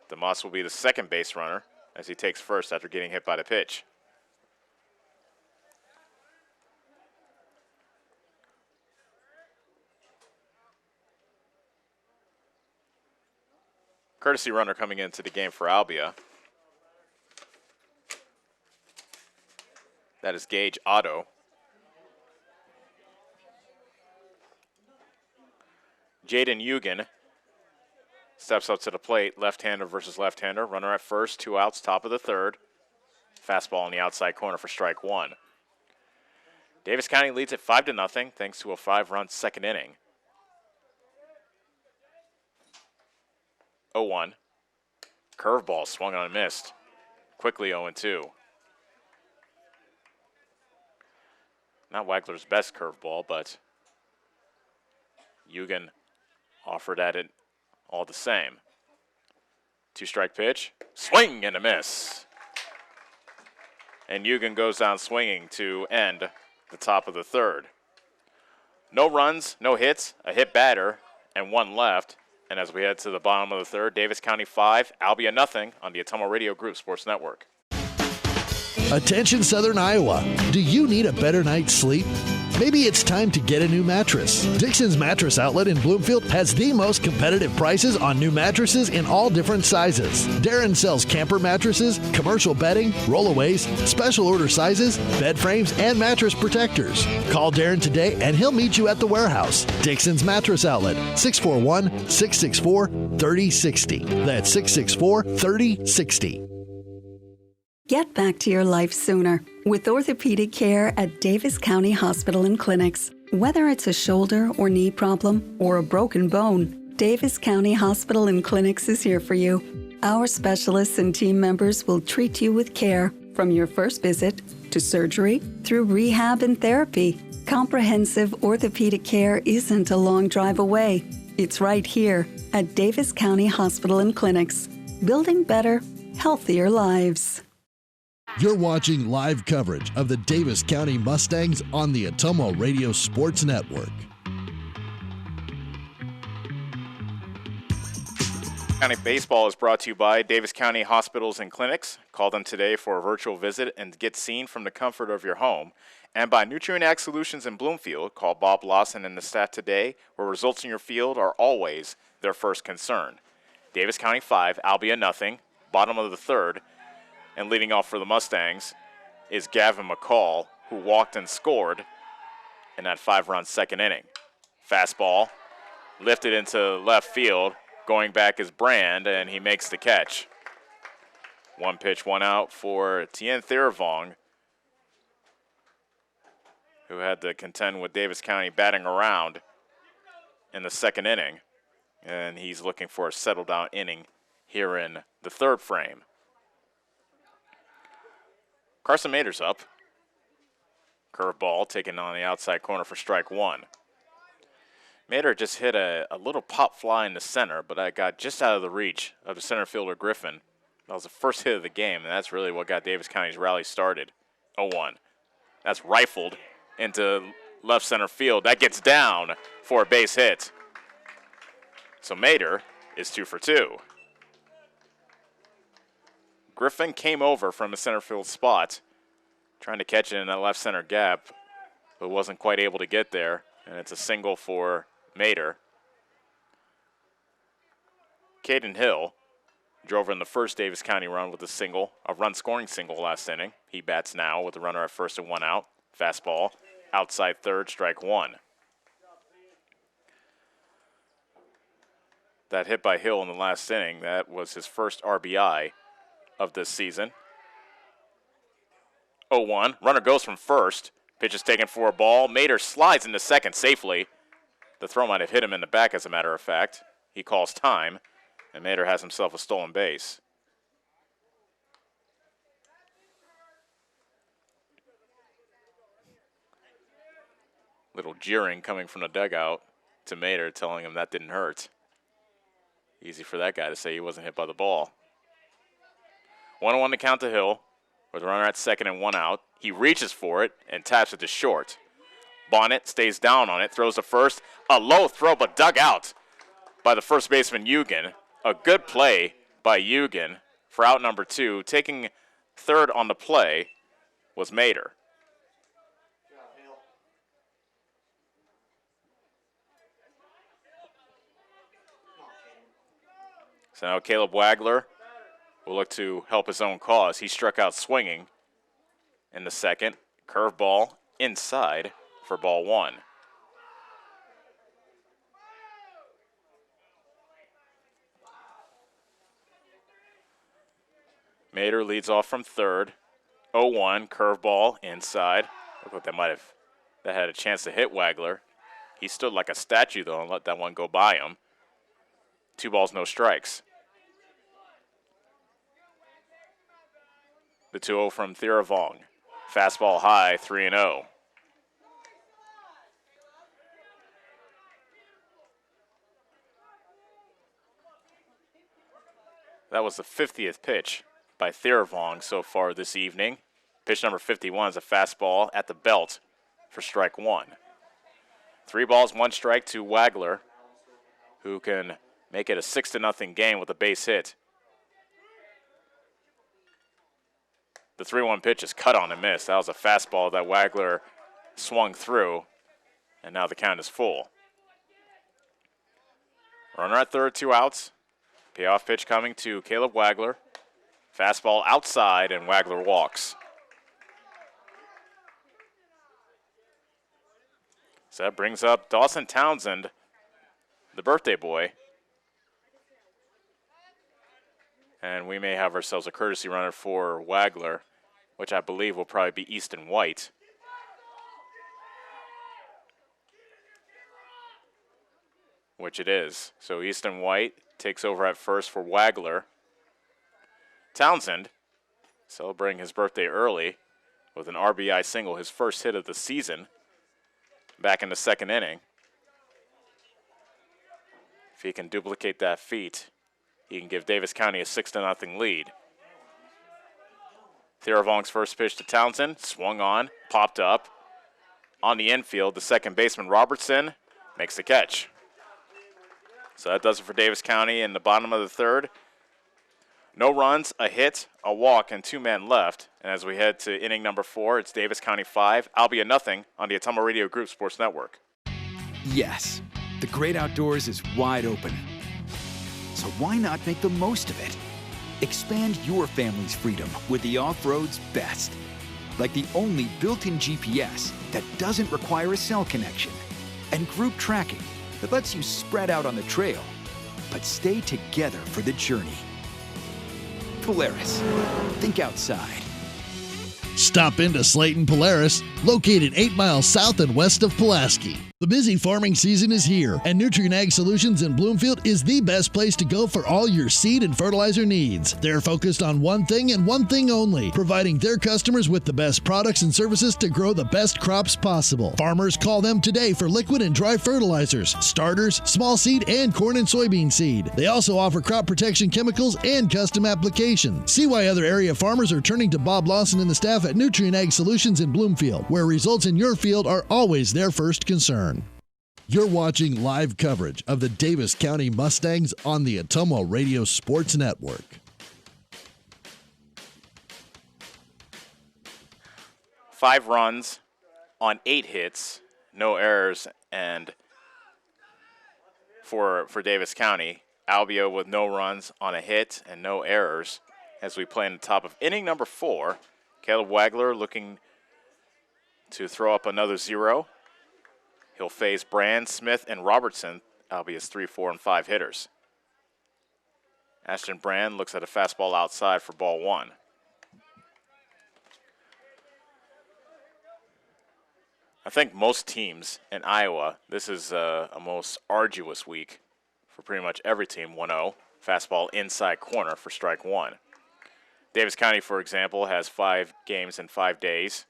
Speaker 2: DeMoss will be the second base runner as he takes first after getting hit by the pitch. Courtesy runner coming into the game for Albia. That is Gage Otto. Jaden Eugen steps up to the plate, left-hander versus left-hander. Runner at first, 2 outs, top of the third. Fastball in the outside corner for strike 1. Davis County leads at 5-0 thanks to a 5-run second inning. 0-1. Curveball swung on and missed. Quickly 0-2. Not Wagler's best curveball, but Eugen offered at it all the same. 2-strike pitch. Swing and a miss. And Eugen goes down swinging to end the top of the third. No runs, no hits, a hit batter, and one left. And as we head to the bottom of the third, Davis County 5, Albia nothing on the Atomo Radio Group Sports Network.
Speaker 1: Attention Southern Iowa, do you need a better night's sleep? Maybe it's time to get a new mattress. Dixon's Mattress Outlet in Bloomfield has the most competitive prices on new mattresses in all different sizes. Darren sells camper mattresses, commercial bedding, rollaways, special order sizes, bed frames, and mattress protectors. Call Darren today and he'll meet you at the warehouse. Dixon's Mattress Outlet, 641-664-3060. That's 664-3060.
Speaker 3: Get back to your life sooner with orthopedic care at Davis County Hospital and Clinics. Whether it's a shoulder or knee problem or a broken bone, Davis County Hospital and Clinics is here for you. Our specialists and team members will treat you with care from your first visit to surgery through rehab and therapy. Comprehensive orthopedic care isn't a long drive away. It's right here at Davis County Hospital and Clinics, building better, healthier lives.
Speaker 1: You're watching live coverage of the Davis County Mustangs on the Atomo Radio Sports Network.
Speaker 2: County Baseball is brought to you by Davis County Hospitals and Clinics. Call them today for a virtual visit and get seen from the comfort of your home. And by Nutrient Ag Solutions in Bloomfield. Call Bob Lawson and the staff today, where results in your field are always their first concern. Davis County 5, Albia nothing, bottom of the third. And leading off for the Mustangs is Gavin McCall, who walked and scored in that 5-run second inning. Fastball lifted into left field. Going back is Brand, and he makes the catch. 1 pitch, 1 out for Tien Theravong, who had to contend with Davis County batting around in the second inning. And he's looking for a settle-down inning here in the third frame. Carson Mader's up. Curveball taken on the outside corner for strike one. Mader just hit a little pop fly in the center, but I got just out of the reach of the center fielder Griffin. That was the first hit of the game, and that's really what got Davis County's rally started. 0-1. That's rifled into left center field. That gets down for a base hit. So Mader is 2 for 2. Griffin came over from a center field spot, trying to catch it in that left center gap, but wasn't quite able to get there, and it's a single for Mader. Caden Hill drove in the first Davis County run with a run-scoring single last inning. He bats now with a runner at first and 1 out. Fastball, outside third, strike one. That hit by Hill in the last inning, that was his first RBI of this season. 0-1. Runner goes from first. Pitch is taken for a ball. Mader slides into second safely. The throw might have hit him in the back, as a matter of fact. He calls time, and Mader has himself a stolen base. Little jeering coming from the dugout to Mader, telling him that didn't hurt. Easy for that guy to say he wasn't hit by the ball. 1-1 to count to Hill, with a runner at second and 1 out. He reaches for it and taps it to short. Bonnet stays down on it, throws to first. A low throw, but dug out by the first baseman, Eugen. A good play by Eugen for out number 2. Taking third on the play was Mader. So now Caleb Wagler will look to help his own cause. He struck out swinging in the second. Curveball inside for ball 1. Mader leads off from third. 0-1, curveball inside. Look what that had a chance to hit Wagler. He stood like a statue, though, and let that one go by him. 2 balls, no strikes. The 2-0 from Theravong. Fastball high, 3-0. That was the 50th pitch by Theravong so far this evening. Pitch number 51 is a fastball at the belt for strike 1. 3 balls, 1 strike to Wagler, who can make it a 6-0 game with a base hit. The 3-1 pitch is cut on and missed. That was a fastball that Wagler swung through, and now the count is full. Runner at third, 2 outs. Payoff pitch coming to Caleb Wagler. Fastball outside, and Wagler walks. So that brings up Dawson Townsend, the birthday boy. And we may have ourselves a courtesy runner for Wagler, which I believe will probably be Easton White. Which it is. So Easton White takes over at first for Wagler. Townsend celebrating his birthday early with an RBI single, his first hit of the season, back in the 2nd inning. If he can duplicate that feat, he can give Davis County a 6-0 lead. Theravong's first pitch to Townsend, swung on, popped up. On the infield, the second baseman Robertson makes the catch. So that does it for Davis County in the bottom of the 3rd. No runs, a hit, a walk, and 2 men left. And as we head to inning number 4, it's Davis County 5, Albia nothing on the Ottumwa Radio Group Sports Network.
Speaker 6: Yes, the great outdoors is wide open. So why not make the most of it? Expand your family's freedom with the off-road's best. Like the only built-in GPS that doesn't require a cell connection. And group tracking that lets you spread out on the trail, but stay together for the journey. Polaris. Think outside.
Speaker 1: Stop into Slayton Polaris, located 8 miles south and west of Pulaski. The busy farming season is here, and Nutrien Ag Solutions in Bloomfield is the best place to go for all your seed and fertilizer needs. They're focused on one thing and one thing only, providing their customers with the best products and services to grow the best crops possible. Farmers call them today for liquid and dry fertilizers, starters, small seed, and corn and soybean seed. They also offer crop protection chemicals and custom application. See why other area farmers are turning to Bob Lawson and the staff at Nutrien Ag Solutions in Bloomfield, where results in your field are always their first concern. You're watching live coverage of the Davis County Mustangs on the Ottumwa Radio Sports Network.
Speaker 2: Five runs on 8 hits, no errors, and for Davis County, Albia with no runs on a hit and no errors as we play in the top of inning number 4. Caleb Wagler looking to throw up another 0. He'll face Brand, Smith, and Robertson, Albia's 3, 4, and 5 hitters. Ashton Brand looks at a fastball outside for ball 1. I think most teams in Iowa, this is a most arduous week for pretty much every team. 1-0, fastball inside corner for strike 1. Davis County, for example, has 5 games in 5 days.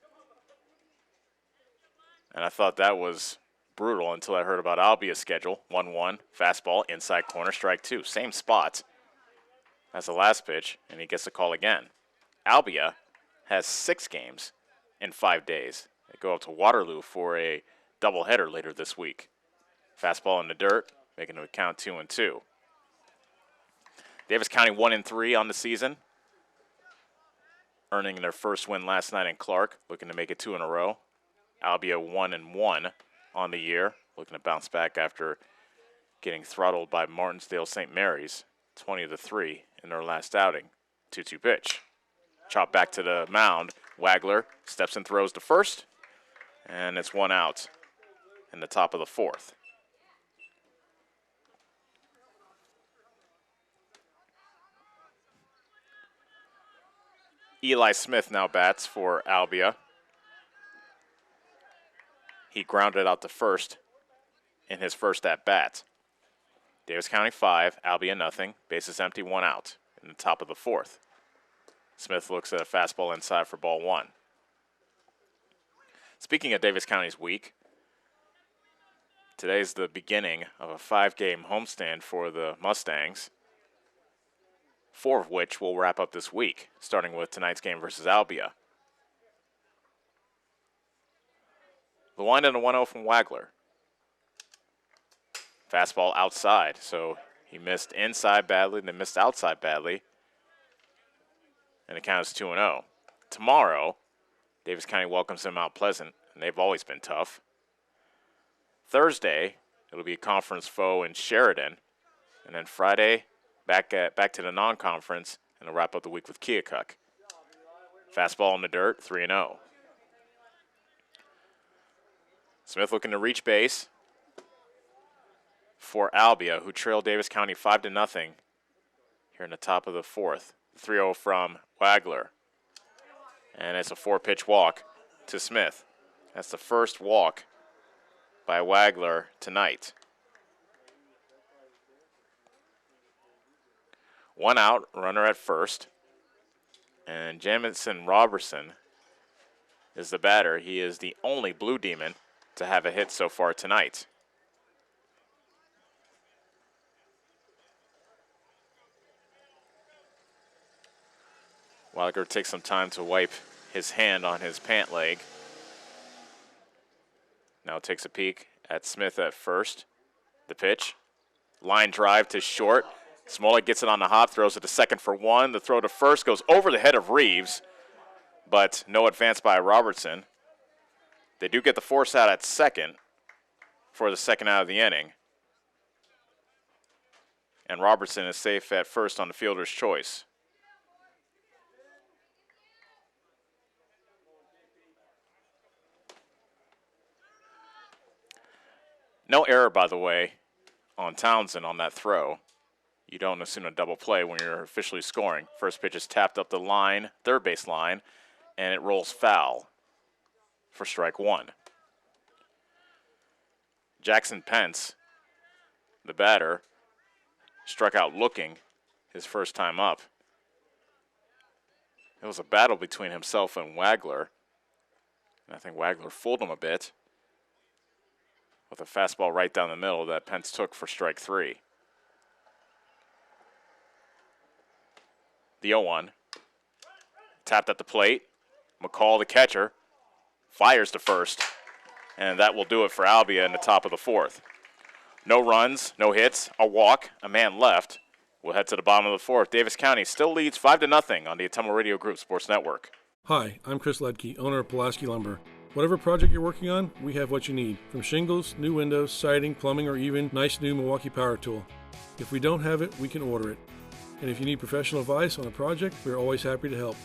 Speaker 2: And I thought that was brutal until I heard about Albia's schedule. 1-1, fastball, inside corner, strike 2. Same spot as the last pitch, and he gets the call again. Albia has 6 games in 5 days. They go up to Waterloo for a doubleheader later this week. Fastball in the dirt, making it count 2-2. Davis County 1-3 on the season, earning their first win last night in Clark, looking to make it 2 in a row. Albia 1-1 on the year, looking to bounce back after getting throttled by Martinsdale St. Mary's, 20-3 in their last outing. 2-2 pitch. Chop back to the mound. Wagler steps and throws to first, and it's 1 out in the top of the 4th. Eli Smith now bats for Albia. He grounded out to first in his first at-bat. Davis County 5, Albia nothing. Bases empty, 1 out in the top of the 4th. Smith looks at a fastball inside for ball 1. Speaking of Davis County's week, today's the beginning of a 5-game homestand for the Mustangs, 4 of which will wrap up this week, starting with tonight's game versus Albia. The wind and a 1-0 from Wagler. Fastball outside, so he missed inside badly, then missed outside badly, and it counts 2-0. Tomorrow, Davis County welcomes in Mount Pleasant, and they've always been tough. Thursday, it'll be a conference foe in Sheridan, and then Friday, back to the non-conference, and they'll wrap up the week with Keokuk. Fastball in the dirt, 3-0. Smith looking to reach base for Albia, who trailed Davis County 5-0 here in the top of the 4th. 3-0 from Wagler. And it's a 4-pitch walk to Smith. That's the first walk by Wagler tonight. 1 out, runner at first. And Jamison Robertson is the batter. He is the only Blue Demon to have a hit so far tonight. Wagler takes some time to wipe his hand on his pant leg. Now takes a peek at Smith at first. The pitch. Line drive to short. Smolik gets it on the hop, throws it to second for 1. The throw to first goes over the head of Reeves, but no advance by Robertson. They do get the force out at second for the second out of the inning. And Robertson is safe at first on the fielder's choice. No error, by the way, on Townsend on that throw. You don't assume a double play when you're officially scoring. First pitch is tapped up the line, third base line, and it rolls foul for strike 1. Jackson Pence, the batter, struck out looking his first time up. It was a battle between himself and Wagler. And I think Wagler fooled him a bit with a fastball right down the middle that Pence took for strike 3. The 0-1. Tapped at the plate. McCall, the catcher, fires to first. And that will do it for Albia in the top of the 4th. No runs, no hits, a walk, a man left. We'll head to the bottom of the 4th. Davis County still leads 5-0 on the Ottumwa Radio Group Sports Network.
Speaker 15: Hi, I'm Chris Ledke, owner of Pulaski Lumber. Whatever project you're working on, we have what you need. From shingles, new windows, siding, plumbing, or even nice new Milwaukee power tool. If we don't have it, we can order it. And if you need professional advice on a project, we're always happy to help.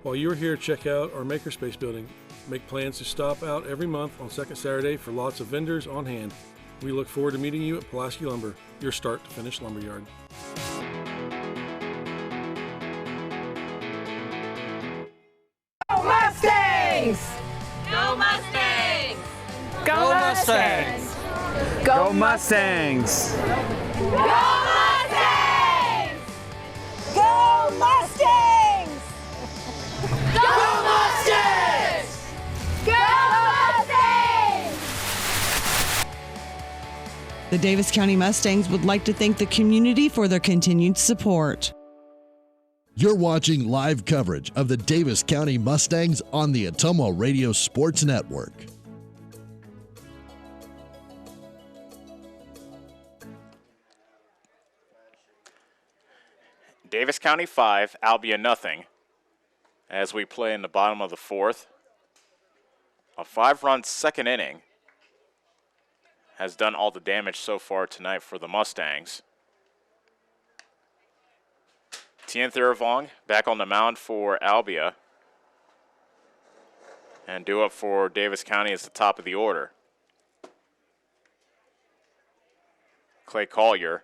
Speaker 15: While you're here, check out our Makerspace building. Make plans to stop out every month on second Saturday for lots of vendors on hand. We look forward to meeting you at Pulaski Lumber, your start to finish lumberyard.
Speaker 5: Go Mustangs! Go Mustangs!
Speaker 9: Go Mustangs! Go Mustangs!
Speaker 5: Go Mustangs! Go Mustangs! Go Mustangs! Go Mustangs!
Speaker 10: The Davis County Mustangs would like to thank the community for their continued support.
Speaker 1: You're watching live coverage of the Davis County Mustangs on the Ottumwa Radio Sports Network.
Speaker 2: Davis County 5, Albia nothing. As we play in the bottom of the 4th, a 5-run second inning has done all the damage so far tonight for the Mustangs. Tien Thiravong back on the mound for Albia. And due up for Davis County is the top of the order. Clay Collier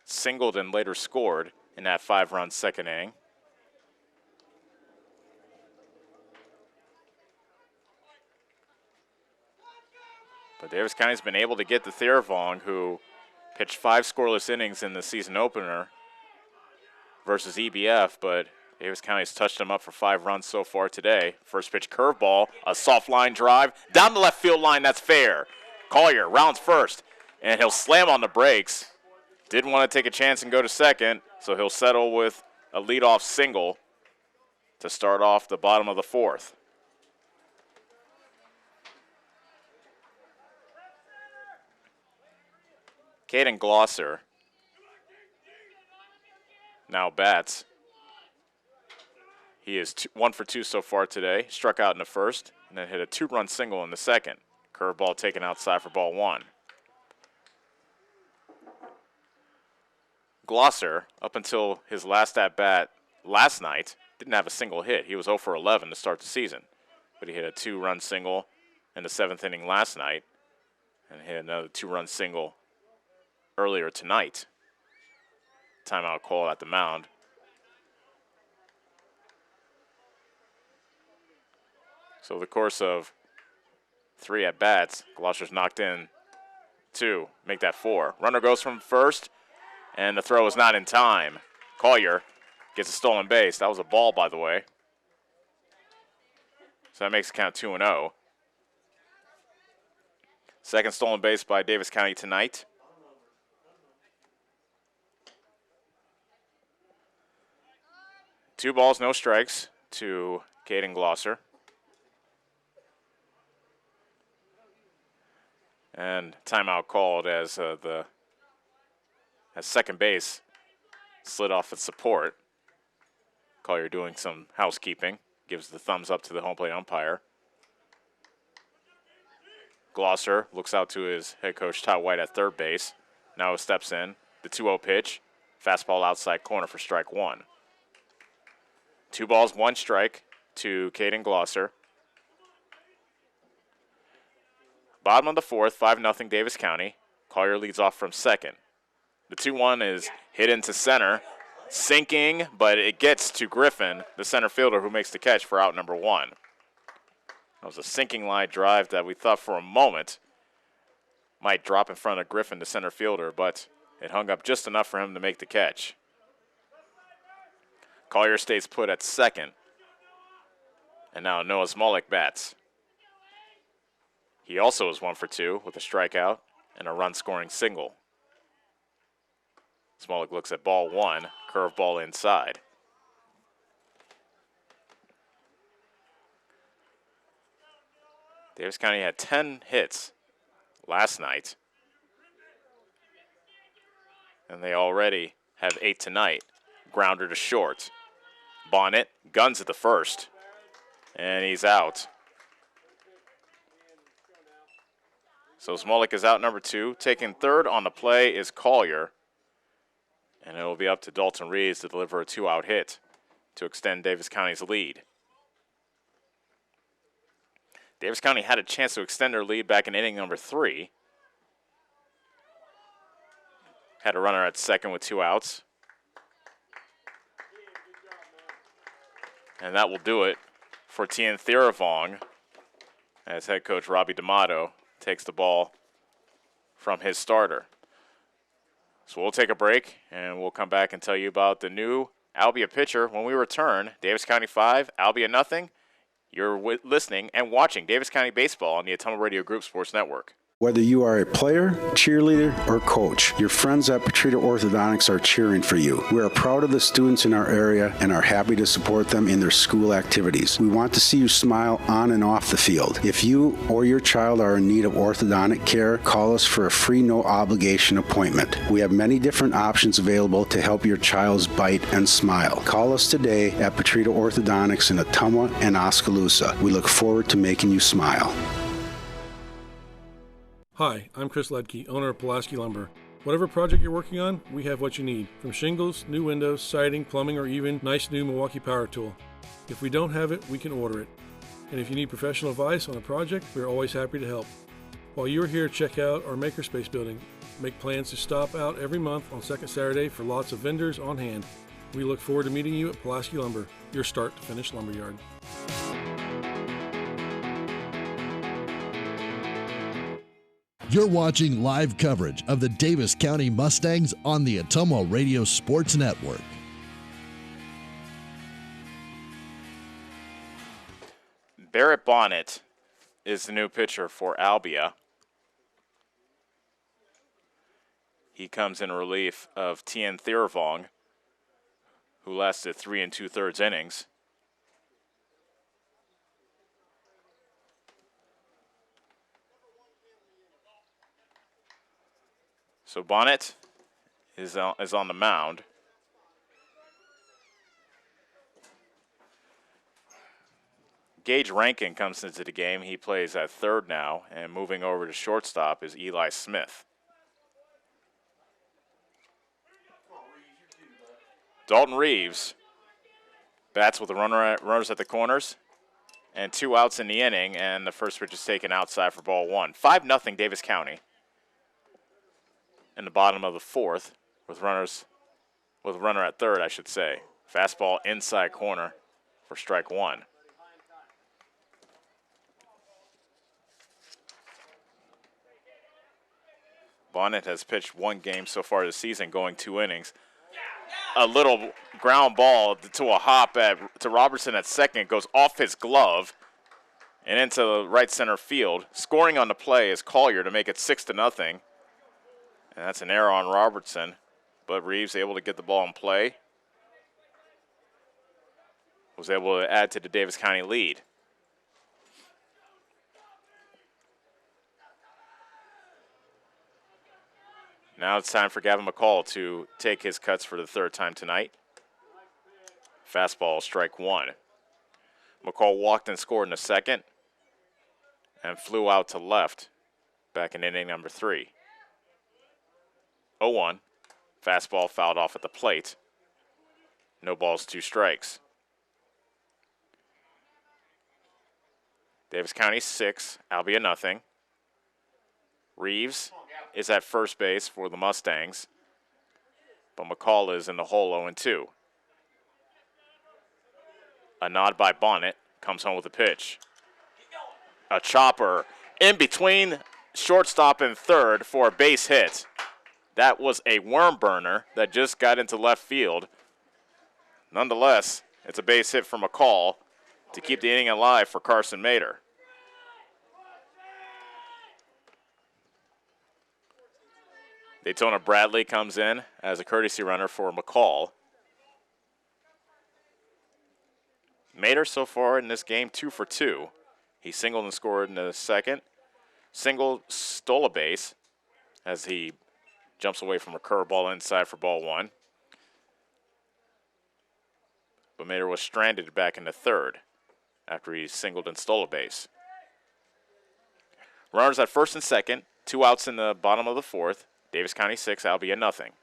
Speaker 2: singled and later scored in that 5-run second inning. But Davis County's been able to get to Thiravong, who pitched 5 scoreless innings in the season opener versus EBF, but Davis County's touched him up for 5 runs so far today. First pitch curveball, a soft line drive. Down the left field line, that's fair. Collier rounds first, and he'll slam on the brakes. Didn't want to take a chance and go to second, so he'll settle with a leadoff single to start off the bottom of the 4th. Caden Glosser now bats. He is 1 for 2 so far today. Struck out in the first and then hit a 2-run single in the second. Curveball taken outside for ball 1. Glosser, up until his last at-bat last night, didn't have a single hit. He was 0 for 11 to start the season. But he hit a 2-run single in the 7th inning last night and hit another 2-run single earlier tonight. Timeout call at the mound. So the course of 3 at-bats, Glosser's knocked in 2, make that 4. Runner goes from first, and the throw is not in time. Collier gets a stolen base. That was a ball, by the way. So that makes it count 2-0. Second stolen base by Davis County tonight. Two balls, no strikes to Caden Glosser. And timeout called as second base slid off its support. Collier doing some housekeeping. Gives the thumbs up to the home plate umpire. Glosser looks out to his head coach, Todd White, at third base. Now he steps in. The 2-0 pitch. Fastball outside corner for strike 1. 2 balls, 1 strike to Caden Glosser. Bottom of the 4th, 5-0 Davis County. Collier leads off from second. The 2-1 is hit into center. Sinking, but it gets to Griffin, the center fielder, who makes the catch for out number 1. That was a sinking line drive that we thought for a moment might drop in front of Griffin, the center fielder, but it hung up just enough for him to make the catch. Collier stays put at second. And now Noah Smolik bats. He also is 1 for 2 with a strikeout and a run-scoring single. Smolik looks at ball 1, curveball inside. Davis County had 10 hits last night, and they already have 8 tonight. Grounder to short. Bonnet guns at the first, and he's out. So Smolik is out number 2. Taking third on the play is Collier. And it will be up to Dalton Reeves to deliver a 2-out hit to extend Davis County's lead. Davis County had a chance to extend their lead back in inning number 3. Had a runner at second with 2 outs. And that will do it for Tien Theravong as head coach Robbie D'Amato takes the ball from his starter. So we'll take a break, and we'll come back and tell you about the new Albia pitcher when we return. Davis County 5, Albia nothing. You're listening and watching Davis County Baseball on the Ottumwa Radio Group Sports Network.
Speaker 16: Whether you are a player, cheerleader, or coach, your friends at Petrita Orthodontics are cheering for you. We are proud of the students in our area and are happy to support them in their school activities. We want to see you smile on and off the field. If you or your child are in need of orthodontic care, call us for a free, no-obligation appointment. We have many different options available to help your child's bite and smile. Call us today at Petrita Orthodontics in Ottumwa and Oskaloosa. We look forward to making you smile.
Speaker 15: Hi, I'm Chris Ledke, owner of Pulaski Lumber. Whatever project you're working on, we have what you need. From shingles, new windows, siding, plumbing, or even nice new Milwaukee power tool. If we don't have it, we can order it. And if you need professional advice on a project, we're always happy to help. While you're here, check out our Makerspace building. Make plans to stop out every month on second Saturday for lots of vendors on hand. We look forward to meeting you at Pulaski Lumber, your start-to-finish lumberyard.
Speaker 1: You're watching live coverage of the Davis County Mustangs on the Ottumwa Radio Sports Network.
Speaker 2: Barrett Bonnet is the new pitcher for Albia. He comes in relief of Tien Thirvong, who lasted 3 2/3 innings. So Bonnet is on the mound. Gage Rankin comes into the game. He plays at third now, and moving over to shortstop is Eli Smith. Dalton Reeves bats with the runners at the corners and 2 outs in the inning, and the first pitch is taken outside for ball 1. 5-0 Davis County in the bottom of the fourth with a runner at third, I should say. Fastball inside corner for strike 1. Bonnet has pitched 1 game so far this season, going 2 innings. A little ground ball to a hop to Robertson at second, goes off his glove and into the right center field. Scoring on the play is Collier to make it 6-0. And that's an error on Robertson, but Reeves able to get the ball in play. Was able to add to the Davis County lead. Now it's time for Gavin McCall to take his cuts for the 3rd time tonight. Fastball, strike 1. McCall walked and scored in the 2nd and flew out to left back in inning number 3. 0-1. Fastball fouled off at the plate. No balls, 2 strikes. Davis County 6, Albia nothing. Reeves is at first base for the Mustangs, but McCall is in the hole 0-2. A nod by Bonnet, comes home with a pitch. A chopper in between shortstop and third for a base hit. That was a worm burner that just got into left field. Nonetheless, it's a base hit for McCall to keep the inning alive for Carson Mader. Daytona Bradley comes in as a courtesy runner for McCall. Mader so far in this game 2 for 2. He singled and scored in the 2nd. Single, stole a base as he jumps away from a curveball inside for ball 1. But Mader was stranded back in the 3rd after he singled and stole a base. Runners at first and second, 2 outs in the bottom of the 4th. Davis County 6, Albia nothing.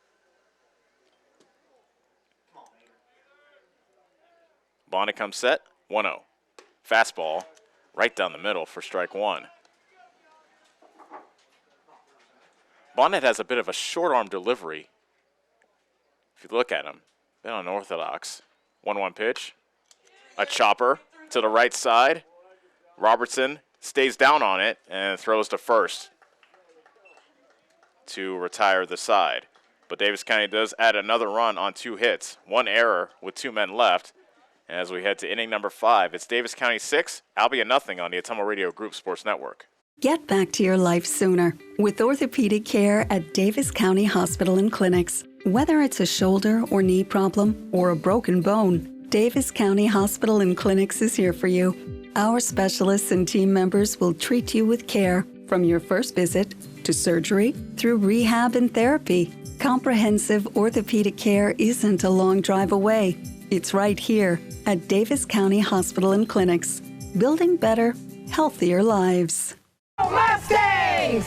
Speaker 2: Bonnet comes set, 1-0. Fastball right down the middle for strike 1. Bonnet has a bit of a short arm delivery. If you look at him, a bit unorthodox. 1-1 pitch. A chopper to the right side. Robertson stays down on it and throws to first to retire the side. But Davis County does add another run on 2 hits. 1 error with 2 men left. And as we head to inning number 5, it's Davis County 6, Albia nothing on the Atomo Radio Group Sports Network.
Speaker 3: Get back to your life sooner with orthopedic care at Davis County Hospital and Clinics. Whether it's a shoulder or knee problem or a broken bone, Davis County Hospital and Clinics is here for you. Our specialists and team members will treat you with care from your first visit to surgery through rehab and therapy. Comprehensive orthopedic care isn't a long drive away. It's right here at Davis County Hospital and Clinics, building better, healthier lives.
Speaker 5: Go Mustangs!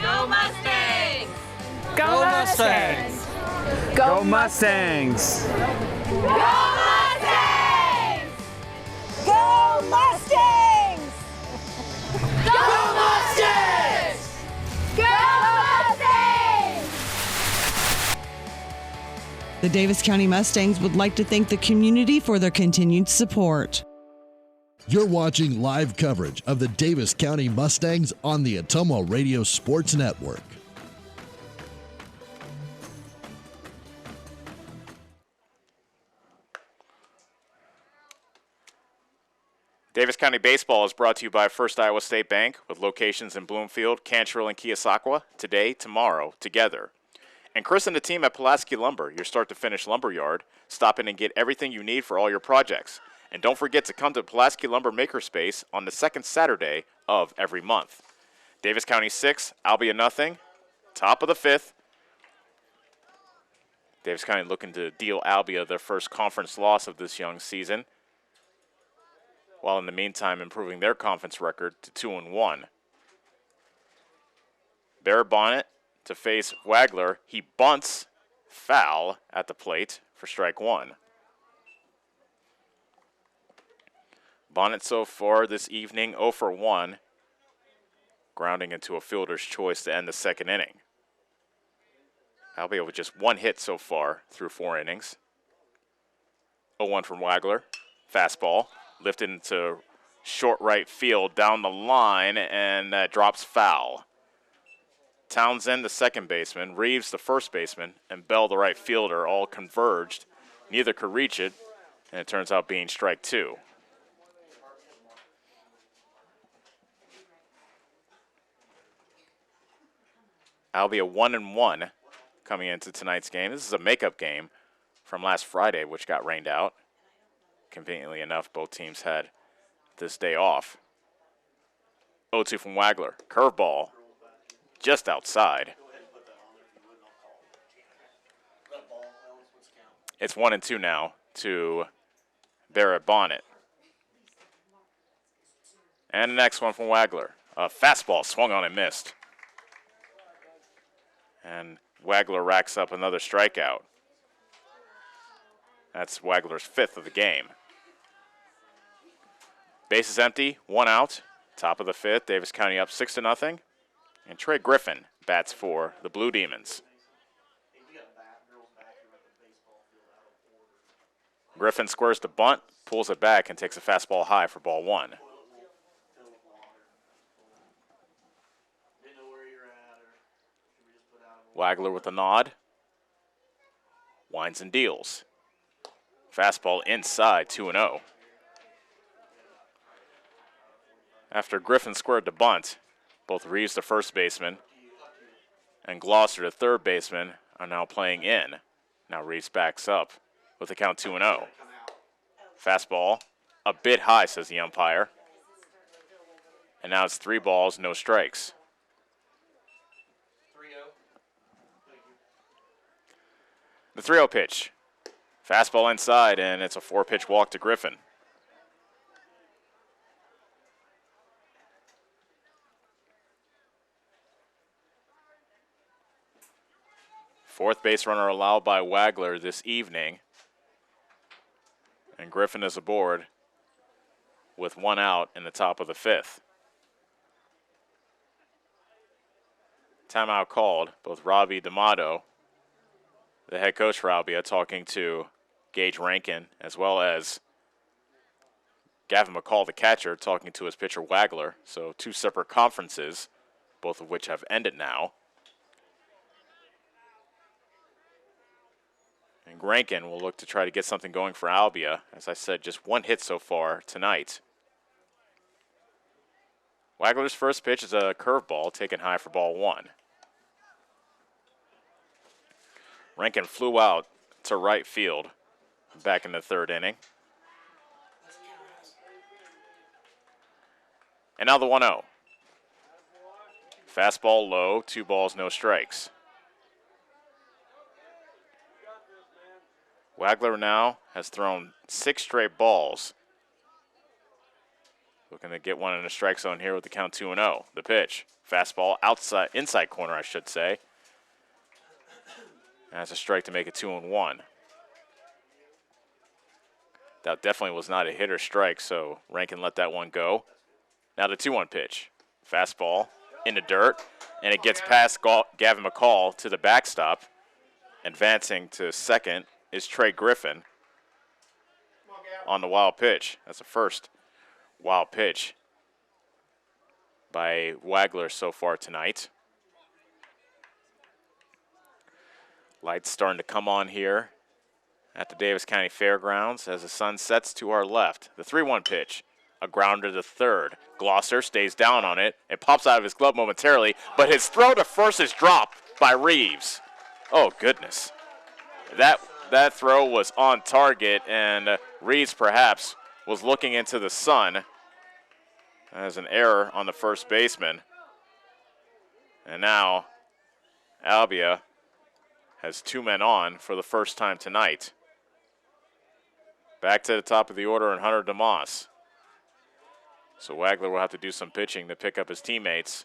Speaker 5: Go Mustangs!
Speaker 9: Go Mustangs! Go Mustangs!
Speaker 5: Go Mustangs! Go Mustangs! Go Mustangs! Go Mustangs!
Speaker 10: The Davis County Mustangs would like to thank the community for their continued support.
Speaker 1: You're watching live coverage of the Davis County Mustangs on the Atomo Radio Sports Network.
Speaker 2: Davis County Baseball is brought to you by First Iowa State Bank with locations in Bloomfield, Cantrell, and Keosauqua today, tomorrow, together. And Chris and the team at Pulaski Lumber, your start-to-finish lumber yard. Stop in and get everything you need for all your projects. And don't forget to come to Pulaski Lumber Makerspace on the second Saturday of every month. Davis County 6, Albia nothing. Top of the 5th. Davis County looking to deal Albia their first conference loss of this young season, while in the meantime improving their conference record to 2-1. Bear Bonnet to face Wagler. He bunts, foul at the plate for strike 1. Bonnet so far this evening 0 for 1, grounding into a fielder's choice to end the second inning. Albia with just 1 hit so far through 4 innings. 0-1 from Wagler. Fastball lifted into short right field down the line, and that drops foul. Townsend, the second baseman, Reeves, the first baseman, and Bell, the right fielder, all converged. Neither could reach it, and it turns out being strike 2. Albia 1-1 coming into tonight's game. This is a makeup game from last Friday, which got rained out. Conveniently enough, both teams had this day off. 0-2 from Wagler. Curveball just outside. It's 1-2 now to Barrett Bonnet. And the next one from Wagler. A fastball swung on and missed. And Wagler racks up another strikeout. That's Wagler's 5th of the game. Base is empty, 1 out. Top of the 5th, Davis County up 6-0. And Trey Griffin bats for the Blue Demons. Griffin squares the bunt, pulls it back, and takes a fastball high for ball 1. Wagler with a nod. Winds and deals. Fastball inside, 2-0. After Griffin squared the bunt, both Reeves, the first baseman, and Glosser, the third baseman, are now playing in. Now Reeves backs up with the count 2-0. Fastball, a bit high, says the umpire. And now it's 3 balls, no strikes. The 3-0 pitch. Fastball inside, and it's a 4-pitch walk to Griffin. Fourth base runner allowed by Wagler this evening. And Griffin is aboard with 1 out in the top of the 5th. Timeout called. Both Robbie D'Amato, the head coach for Albia, talking to Gage Rankin, as well as Gavin McCall, the catcher, talking to his pitcher Wagler. So 2 separate conferences, both of which have ended now. And Rankin will look to try to get something going for Albia. As I said, just 1 hit so far tonight. Wagler's first pitch is a curveball taken high for ball 1. Rankin flew out to right field back in the 3rd inning. And now the 1-0. Fastball low, 2 balls, no strikes. Wagler now has thrown 6 straight balls. Looking to get one in the strike zone here with the count 2-0. The pitch. Fastball outside, inside corner, I should say. That's a strike to make it 2-1. That definitely was not a hit or strike, so Rankin let that one go. Now the 2-1 pitch. Fastball in the dirt, and it gets past Gavin McCall to the backstop. Advancing to second is Trey Griffin on the wild pitch. That's the first wild pitch by Wagler so far tonight. Lights starting to come on here at the Davis County Fairgrounds as the sun sets to our left. The 3-1 pitch. A grounder to third. Glosser stays down on it. It pops out of his glove momentarily, but his throw to first is dropped by Reeves. Oh, goodness. That throw was on target, and Reeves perhaps was looking into the sun. As an error on the first baseman. And now Albia has 2 men on for the first time tonight. Back to the top of the order and Hunter DeMoss. So Wagler will have to do some pitching to pick up his teammates.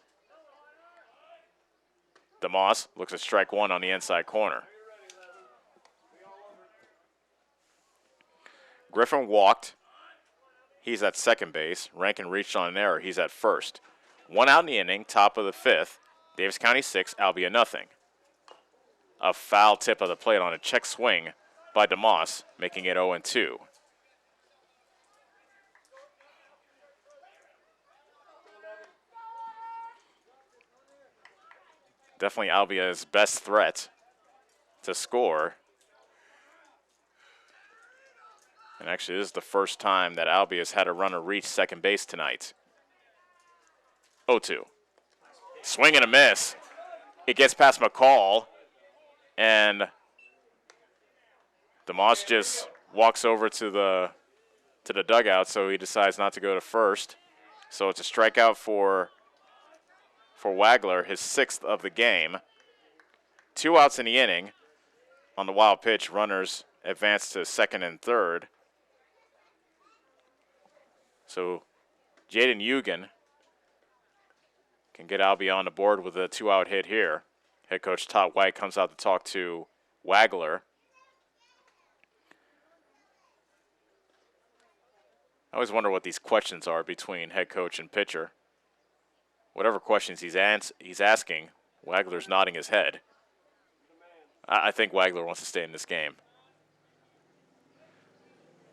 Speaker 2: DeMoss looks at strike one on the inside corner. Griffin walked. He's at second base. Rankin reached on an error. He's at first. 1 out in the inning, top of the 5th. Davis County 6, Albia nothing. A foul tip of the plate on a check swing by DeMoss, making it 0-2. Definitely Albia's best threat to score. And actually, this is the first time that Albia's had a runner reach second base tonight. 0-2. Swing and a miss. It gets past McCall, and DeMoss just walks over to the dugout, so he decides not to go to first. So it's a strikeout for Wagler, his 6th of the game. 2 outs in the inning. On the wild pitch, runners advance to second and third. So Jaden Eugen can get Albia on the board with a 2-out hit here. Head coach Todd White comes out to talk to Wagler. I always wonder what these questions are between head coach and pitcher. Whatever questions he's asking, Wagler's nodding his head. I think Wagler wants to stay in this game.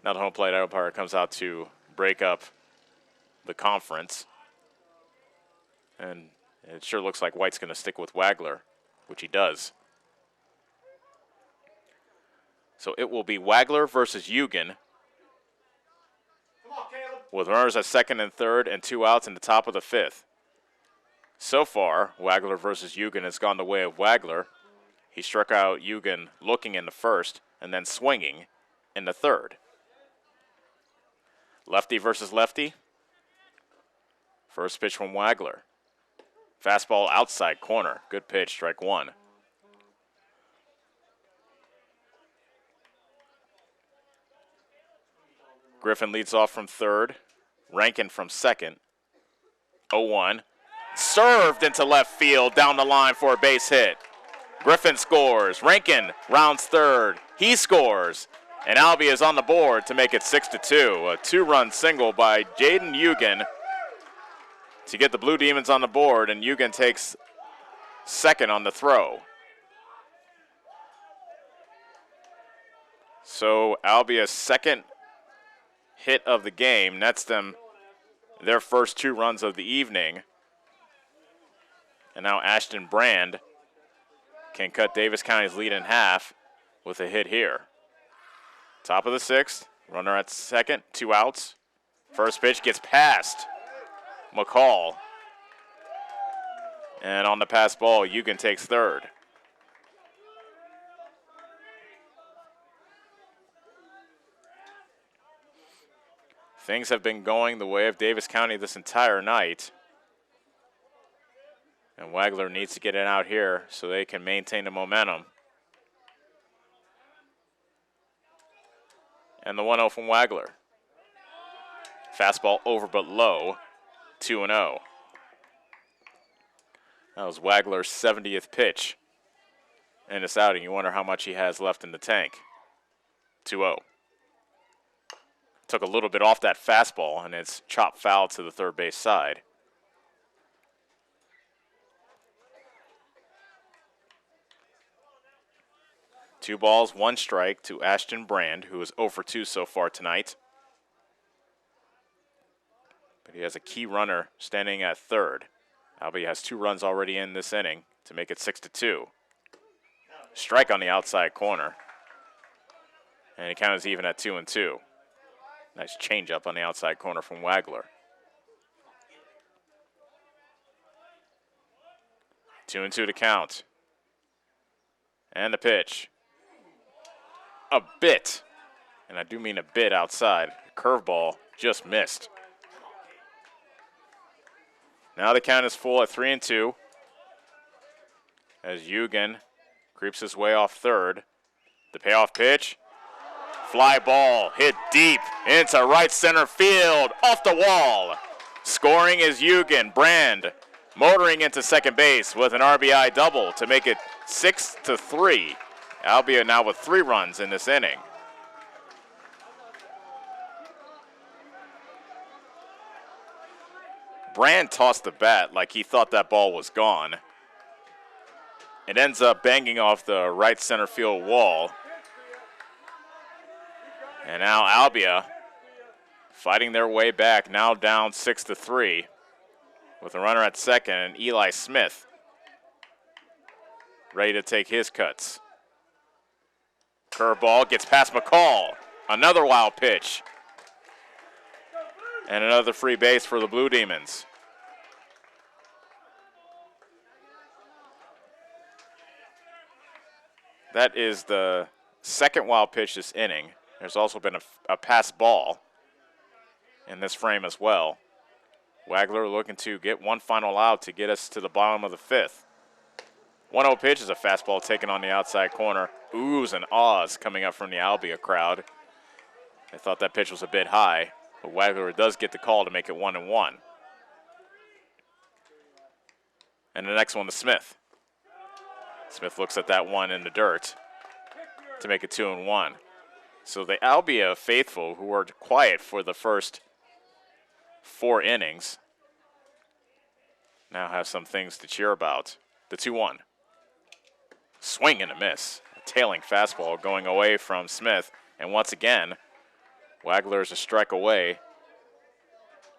Speaker 2: Now the home plate umpire comes out to break up the conference. And it sure looks like White's going to stick with Wagler, which he does. So it will be Wagler versus Eugen, with runners at second and third and 2 outs in the top of the 5th. So far, Wagler versus Eugen has gone the way of Wagler. He struck out Eugen looking in the first and then swinging in the third. Lefty versus lefty. First pitch from Wagler. Fastball outside corner. Good pitch, strike one. Griffin leads off from third. Rankin from second. 0-1. Served into left field down the line for a base hit. Griffin scores. Rankin rounds third. He scores. And Albia is on the board to make it 6-2. A 2-run single by Jaden Eugen to get the Blue Demons on the board, and Eugen takes second on the throw. So Albia's second hit of the game nets them their first 2 runs of the evening. And now Ashton Brand can cut Davis County's lead in half with a hit here. Top of the 6th, runner at second, 2 outs. First pitch gets past McCall. And on the pass ball, Eugen takes third. Things have been going the way of Davis County this entire night. And Wagler needs to get it out here so they can maintain the momentum. And the 1-0 from Wagler. Fastball over but low, 2-0. That was Wagler's 70th pitch in this outing. You wonder how much he has left in the tank. 2-0. Took a little bit off that fastball, and it's chopped foul to the third base side. Two balls, 1 strike to Ashton Brand, who is 0 for 2 so far tonight. But he has a key runner standing at third. Albia has 2 runs already in this inning to make it 6-2. Strike on the outside corner. And he counts even at 2-2. Nice changeup on the outside corner from Wagler. 2-2 to count. And the pitch. A bit, and I do mean a bit outside. Curveball just missed. Now the count is full at 3-2. As Eugen creeps his way off third. The payoff pitch. Fly ball hit deep into right center field, off the wall. Scoring is Eugen. Brand motoring into second base with an RBI double to make it 6-3. Albia now with 3 runs in this inning. Brand tossed the bat like he thought that ball was gone. It ends up banging off the right center field wall. And now Albia fighting their way back, now down 6-3 with a runner at second and Eli Smith ready to take his cuts. Curveball gets past McCall. Another wild pitch. And another free base for the Blue Demons. That is the second wild pitch this inning. There's also been a pass ball in this frame as well. Wagler looking to get one final out to get us to the bottom of the 5th. 1-0 pitch is a fastball taken on the outside corner. Oohs and ahs coming up from the Albia crowd. I thought that pitch was a bit high, but Wagler does get the call to make it 1-1. And the next one to Smith. Smith looks at that one in the dirt to make it 2-1. So the Albia faithful, who were quiet for the first 4 innings, now have some things to cheer about. The 2-1. Swing and a miss. A tailing fastball going away from Smith. And once again, Wagler is a strike away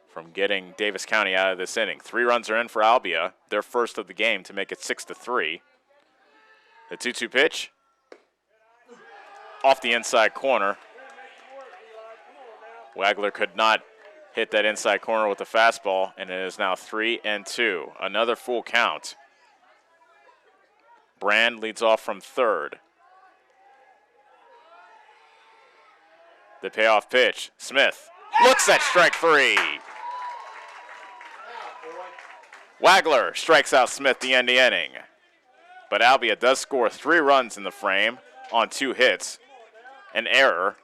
Speaker 2: from getting Davis County out of this inning. 3 runs are in for Albia, their first of the game, to make it 6-3. The 2-2 pitch. Off the inside corner. Wagler could not hit that inside corner with the fastball, and it is now 3-2. Another full count. Brand leads off from third. The payoff pitch. Smith looks at strike 3. Wagler strikes out Smith the end of the inning. But Albia does score 3 runs in the frame on 2 hits, an error,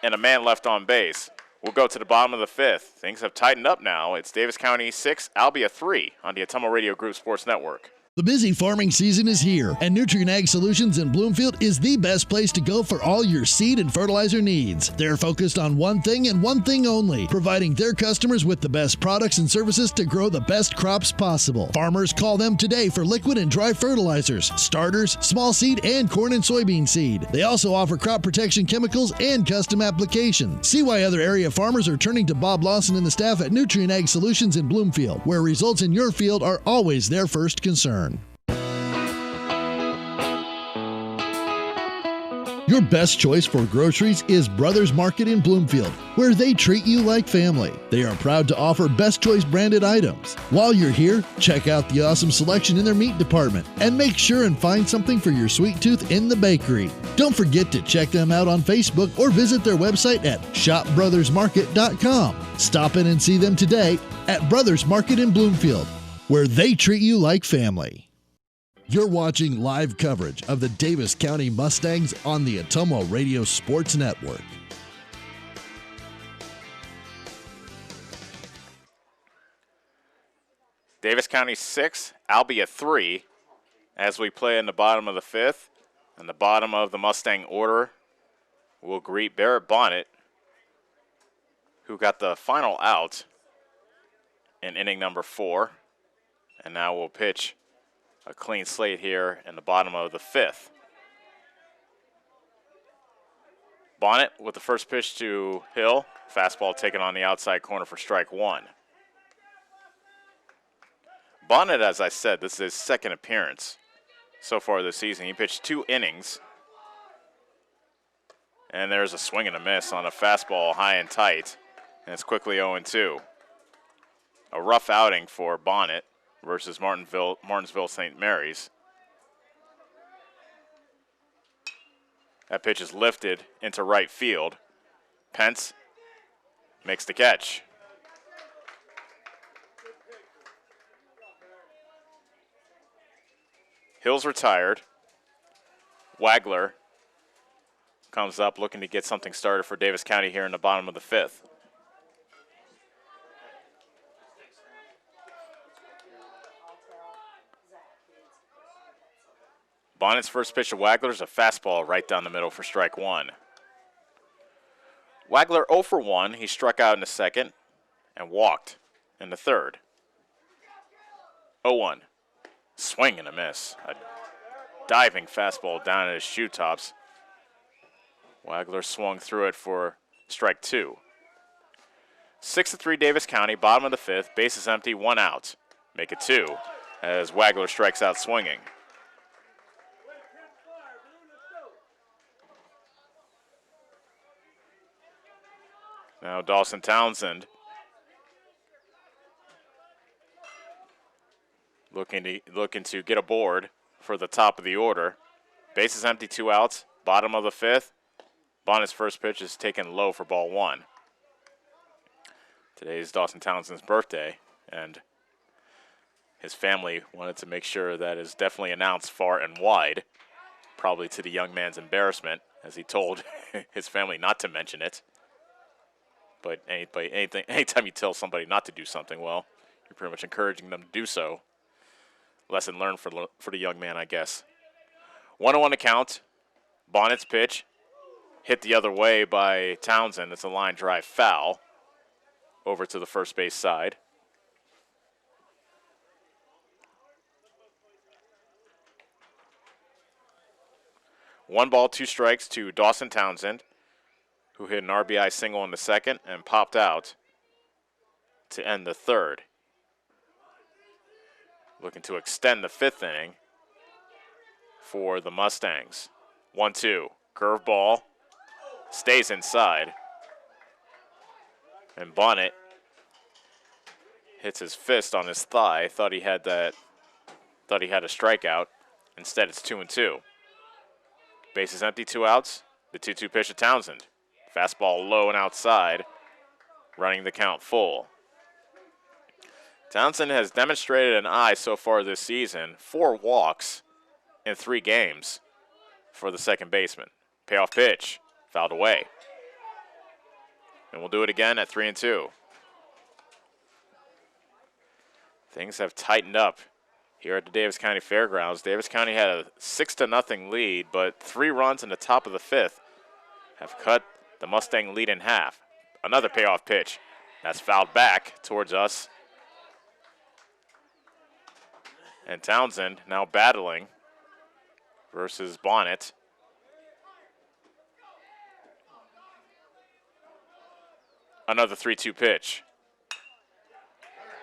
Speaker 2: and a man left on base. We'll go to the bottom of the 5th. Things have tightened up now. It's Davis County 6, Albia 3 on the Atomo Radio Group Sports Network.
Speaker 1: The busy farming season is here, and Nutrien Ag Solutions in Bloomfield is the best place to go for all your seed and fertilizer needs. They're focused on one thing and one thing only, providing their customers with the best products and services to grow the best crops possible. Farmers, call them today for liquid and dry fertilizers, starters, small seed, and corn and soybean seed. They also offer crop protection chemicals and custom application. See why other area farmers are turning to Bob Lawson and the staff at Nutrien Ag Solutions in Bloomfield, where results in your field are always their first concern. Your best choice for groceries is Brothers Market in Bloomfield, where they treat you like family. They are proud to offer Best Choice branded items. While you're here, check out the awesome selection in their meat department and make sure and find something for your sweet tooth in the bakery. Don't forget to check them out on Facebook or visit their website at shopbrothersmarket.com. Stop in and see them today at Brothers Market in Bloomfield, where they treat you like family. You're watching live coverage of the Davis County Mustangs on the Atomo Radio Sports Network.
Speaker 2: Davis County 6, Albia 3, as we play in the bottom of the 5th. And the bottom of the Mustang order will greet Barrett Bonnet, who got the final out in inning number 4. And now we'll pitch a clean slate here in the bottom of the 5th. Bonnet with the first pitch to Hill. Fastball taken on the outside corner for strike 1. Bonnet, as I said, this is his second appearance so far this season. He pitched 2 innings And there's a swing and a miss on a fastball high and tight. And it's quickly 0-2. A rough outing for Bonnet versus Martinsville St. Mary's. That pitch is lifted into right field. Pence makes the catch. Hill's retired. Wagler comes up looking to get something started for Davis County here in the bottom of the 5th. Bonnet's first pitch to Wagler is a fastball right down the middle for strike 1. Wagler 0 for 1. He struck out in the second and walked in the third. 0-1. Swing and a miss. A diving fastball down at his shoe tops. Wagler swung through it for strike 2. 6-3 Davis County, bottom of the 5th. Bases empty, 1 out. Make it 2 as Wagler strikes out swinging. Now Dawson Townsend looking to get aboard for the top of the order. Bases empty, 2 outs, bottom of the 5th. Bonnet's first pitch is taken low for ball 1. Today is Dawson Townsend's birthday, and his family wanted to make sure that is definitely announced far and wide, probably to the young man's embarrassment, as he told his family not to mention it. But anytime you tell somebody not to do something, well, you're pretty much encouraging them to do so. Lesson learned for the young man, I guess. 1-1 to count. Bonnet's pitch hit the other way by Townsend. It's a line drive foul over to the first base side. One ball, 2 strikes to Dawson Townsend, who hit an RBI single in the second and popped out to end the third. Looking to extend the 5th inning for the Mustangs. 1-2, curveball, stays inside. And Bonnet hits his fist on his thigh. Thought he had a strikeout. Instead, it's 2-2. Bases empty, 2 outs. The 2-2 pitch to Townsend. Fastball low and outside, running the count full. Townsend has demonstrated an eye so far this season. 4 walks in 3 games for the second baseman. Payoff pitch, fouled away. And we'll do it again at 3-2. Things have tightened up here at the Davis County Fairgrounds. Davis County had a 6-0 lead, but 3 runs in the top of the 5th have cut the Mustang lead in half. Another payoff pitch. That's fouled back towards us. And Townsend now battling versus Bonnet. Another 3-2 pitch.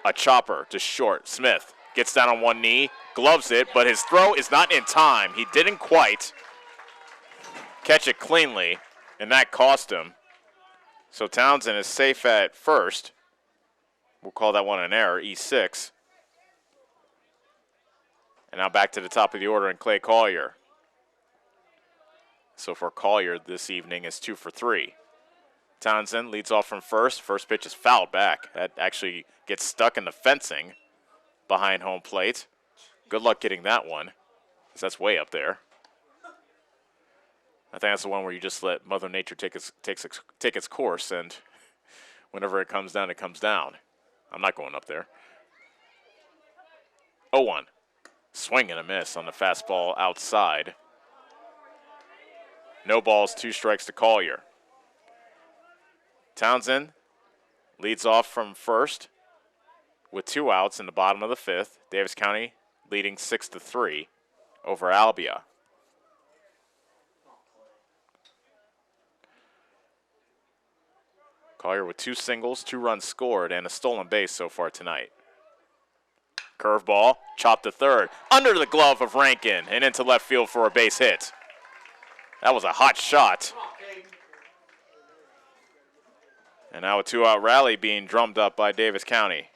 Speaker 2: A chopper to short. Smith gets down on one knee, gloves it, but his throw is not in time. He didn't quite catch it cleanly, and that cost him. So Townsend is safe at first. We'll call that one an error, E6. And now back to the top of the order and Clay Collier. So for Collier this evening is 2 for 3. Townsend leads off from first. First pitch is fouled back. That actually gets stuck in the fencing behind home plate. Good luck getting that one, because that's way up there. I think that's the one where you just let Mother Nature take its course, and whenever it comes down, it comes down. I'm not going up there. 0-1. Swing and a miss on the fastball outside. No balls, 2 strikes to Collier. Townsend leads off from first with 2 outs in the bottom of the 5th. Davis County leading 6-3 over Albia. Collier with 2 singles, 2 runs scored, and a stolen base so far tonight. Curveball, chopped to third, under the glove of Rankin, and into left field for a base hit. That was a hot shot And now a 2-out rally being drummed up by Davis County.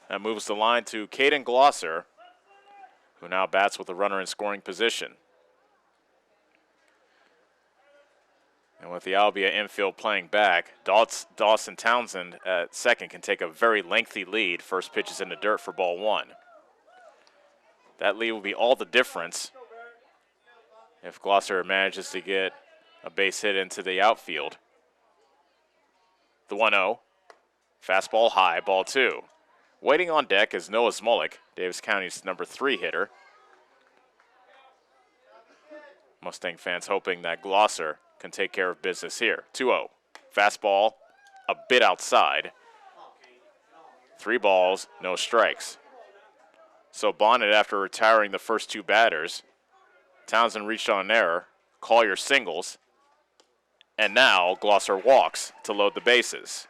Speaker 2: That moves the line to Caden Glosser, who now bats with a runner in scoring position. And with the Albia infield playing back, Dawson Townsend at second can take a very lengthy lead. First pitch is in the dirt for ball one. That lead will be all the difference if Glosser manages to get a base hit into the outfield. The 1-0. Fastball high, ball two. Waiting on deck is Noah Smolik, Davis County's number 3 hitter. Mustang fans hoping that Glosser can take care of business here. 2-0. Fastball a bit outside. 3 balls, no strikes. So Bonnet, after retiring the first 2 batters, Townsend reached on an error. Collier singles. And now Glosser walks to load the bases.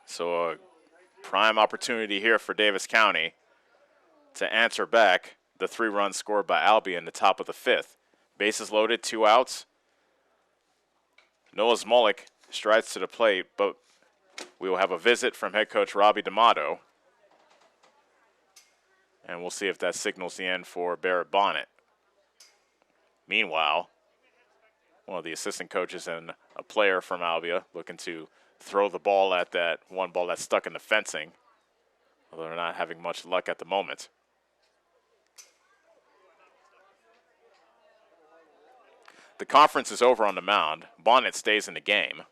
Speaker 2: So a prime opportunity here for Davis County to answer back the 3 runs scored by Albia in the top of the 5th. Bases loaded, 2 outs. Noah Smolik strides to the plate, but we will have a visit from head coach Robbie D'Amato. And we'll see if that signals the end for Barrett Bonnet. Meanwhile, one of the assistant coaches and a player from Albia looking to throw the ball at that one ball that's stuck in the fencing, although they're not having much luck at the moment. The conference is over on the mound. Bonnet stays in the game.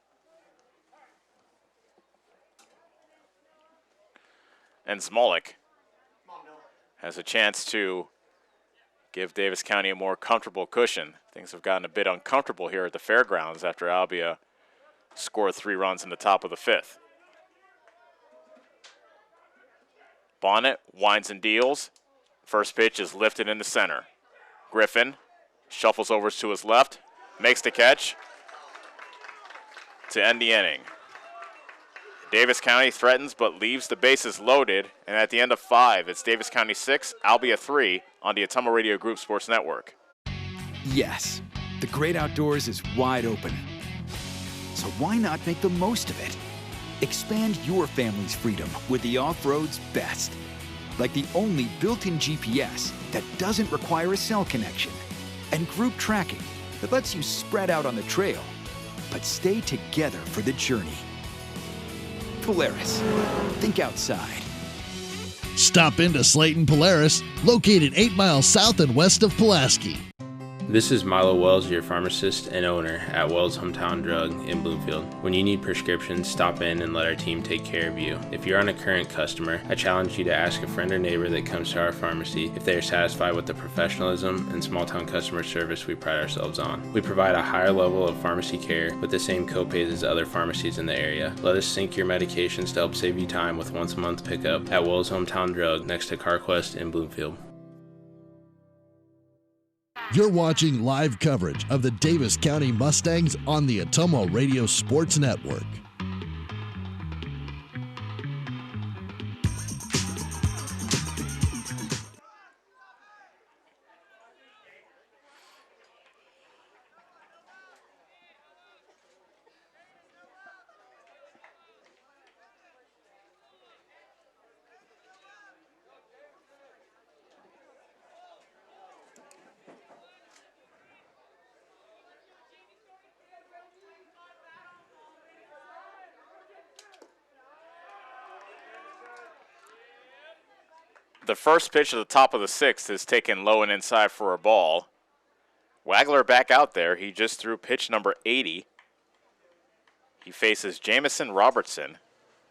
Speaker 2: And Smolik has a chance to give Davis County a more comfortable cushion. Things have gotten a bit uncomfortable here at the fairgrounds after Albia scored 3 runs in the top of the 5th. Bonnet winds and deals. First pitch is lifted into center. Griffin shuffles over to his left, makes the catch to end the inning. Davis County threatens but leaves the bases loaded, and at the end of 5, it's Davis County 6, Albia 3 on the Ottumwa Radio Group Sports Network.
Speaker 6: Yes, the great outdoors is wide open. So why not make the most of it? Expand your family's freedom with the off-road's best. Like the only built-in GPS that doesn't require a cell connection. And group tracking that lets you spread out on the trail, but stay together for the journey. Polaris. Think outside.
Speaker 1: Stop into Slayton Polaris, located 8 miles south and west of Pulaski.
Speaker 13: This is Milo Wells, your pharmacist and owner at Wells Hometown Drug in Bloomfield. When you need prescriptions, stop in and let our team take care of you. If you're a current customer, I challenge you to ask a friend or neighbor that comes to our pharmacy if they are satisfied with the professionalism and small-town customer service we pride ourselves on. We provide a higher level of pharmacy care with the same copays as other pharmacies in the area. Let us sync your medications to help save you time with once-a-month pickup at Wells Hometown Drug next to CarQuest in Bloomfield.
Speaker 1: You're watching live coverage of the Davis County Mustangs on the Ottumwa Radio Sports Network.
Speaker 2: The first pitch at the top of the 6th is taken low and inside for a ball. Wagler back out there. He just threw pitch number 80. He faces Jamison Robertson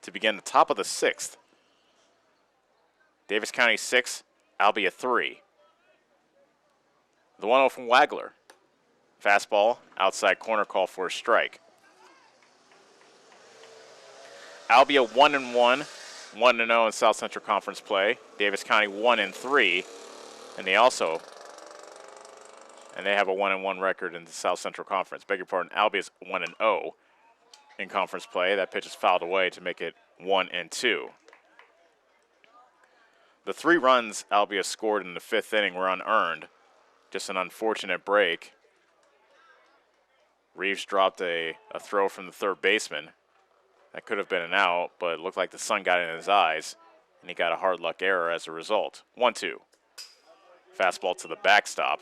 Speaker 2: to begin the top of the 6th. Davis County 6, Albia 3. The 1-0 from Wagler. Fastball, outside corner call for a strike. Albia 1-1. 1-0 in South Central Conference play. Davis County 1-3, and they have a 1-1 record in the South Central Conference. Beg your pardon, Albia's 1-0 in conference play. That pitch is fouled away to make it 1-2. The 3 runs Albia scored in the 5th inning were unearned. Just an unfortunate break. Reeves dropped a throw from the third baseman. That could have been an out, but it looked like the sun got in his eyes, and he got a hard luck error as a result. 1-2. Fastball to the backstop.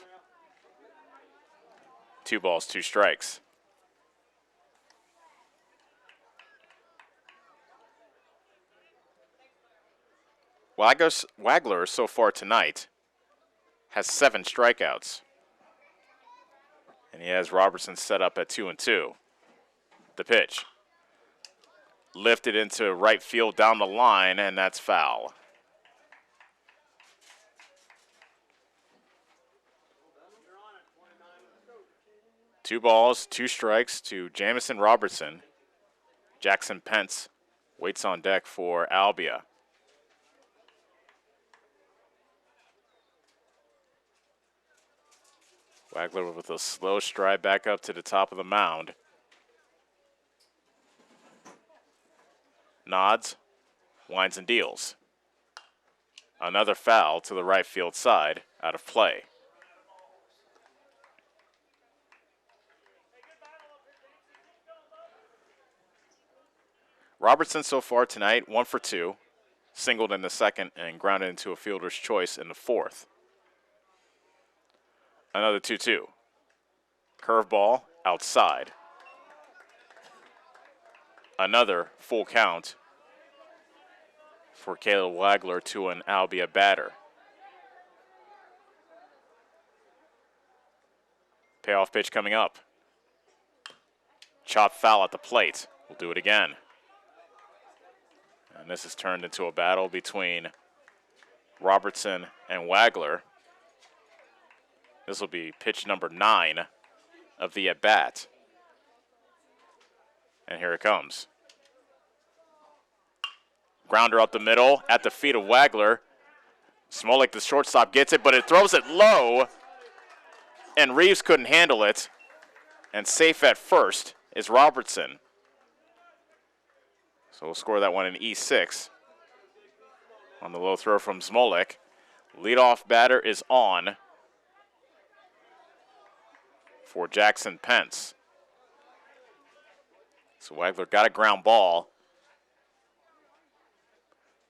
Speaker 2: 2 balls, 2 strikes. Wagler so far tonight has 7 strikeouts. And he has Robertson set up at 2-2. The pitch. Lifted into right field down the line, and that's foul. Two balls, 2 strikes to Jamison Robertson. Jackson Pence waits on deck for Albia. Wagler with a slow stride back up to the top of the mound. Nods, winds and deals. Another foul to the right field side, out of play. Robertson so far tonight, 1 for 2, singled in the second and grounded into a fielder's choice in the fourth. Another 2-2. Curveball outside. Another full count for Caleb Wagler to an Albia batter. Payoff pitch coming up. Chop foul at the plate. We'll do it again. And this has turned into a battle between Robertson and Wagler. This will be pitch number 9 of the at-bat. And here it comes. Grounder up the middle at the feet of Wagler. Smolik, the shortstop, gets it, but it throws it low. And Reeves couldn't handle it. And safe at first is Robertson. So we'll score that one in E6. On the low throw from Smolik. Leadoff batter is on for Jackson Pence. So Wagler got a ground ball,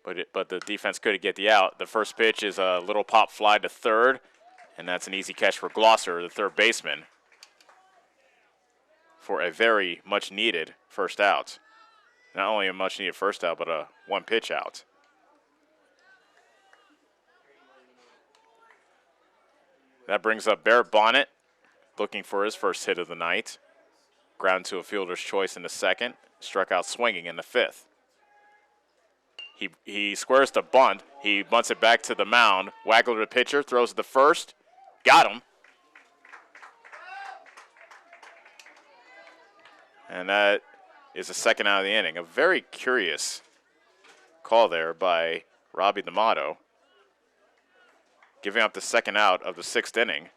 Speaker 2: but the defense couldn't get the out. The first pitch is a little pop fly to third, and that's an easy catch for Glosser, the third baseman, for a very much needed first out. Not only a much needed first out, but a 1 pitch out. That brings up Barrett Bonnet, looking for his first hit of the night. Ground to a fielder's choice in the second. Struck out swinging in the 5th. He squares to bunt. He bunts it back to the mound. Wagler, the pitcher, throws the first. Got him. And that is the second out of the inning. A very curious call there by Robbie D'Amato. Giving up the second out of the 6th inning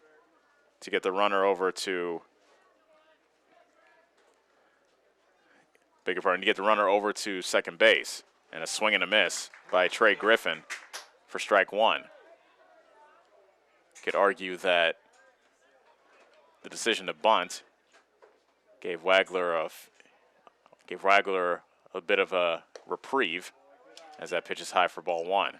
Speaker 2: to get the runner over to, to get the runner over to second base. And a swing and a miss by Trey Griffin for strike 1. Could argue that the decision to bunt gave Wagler a bit of a reprieve as that pitch is high for ball 1.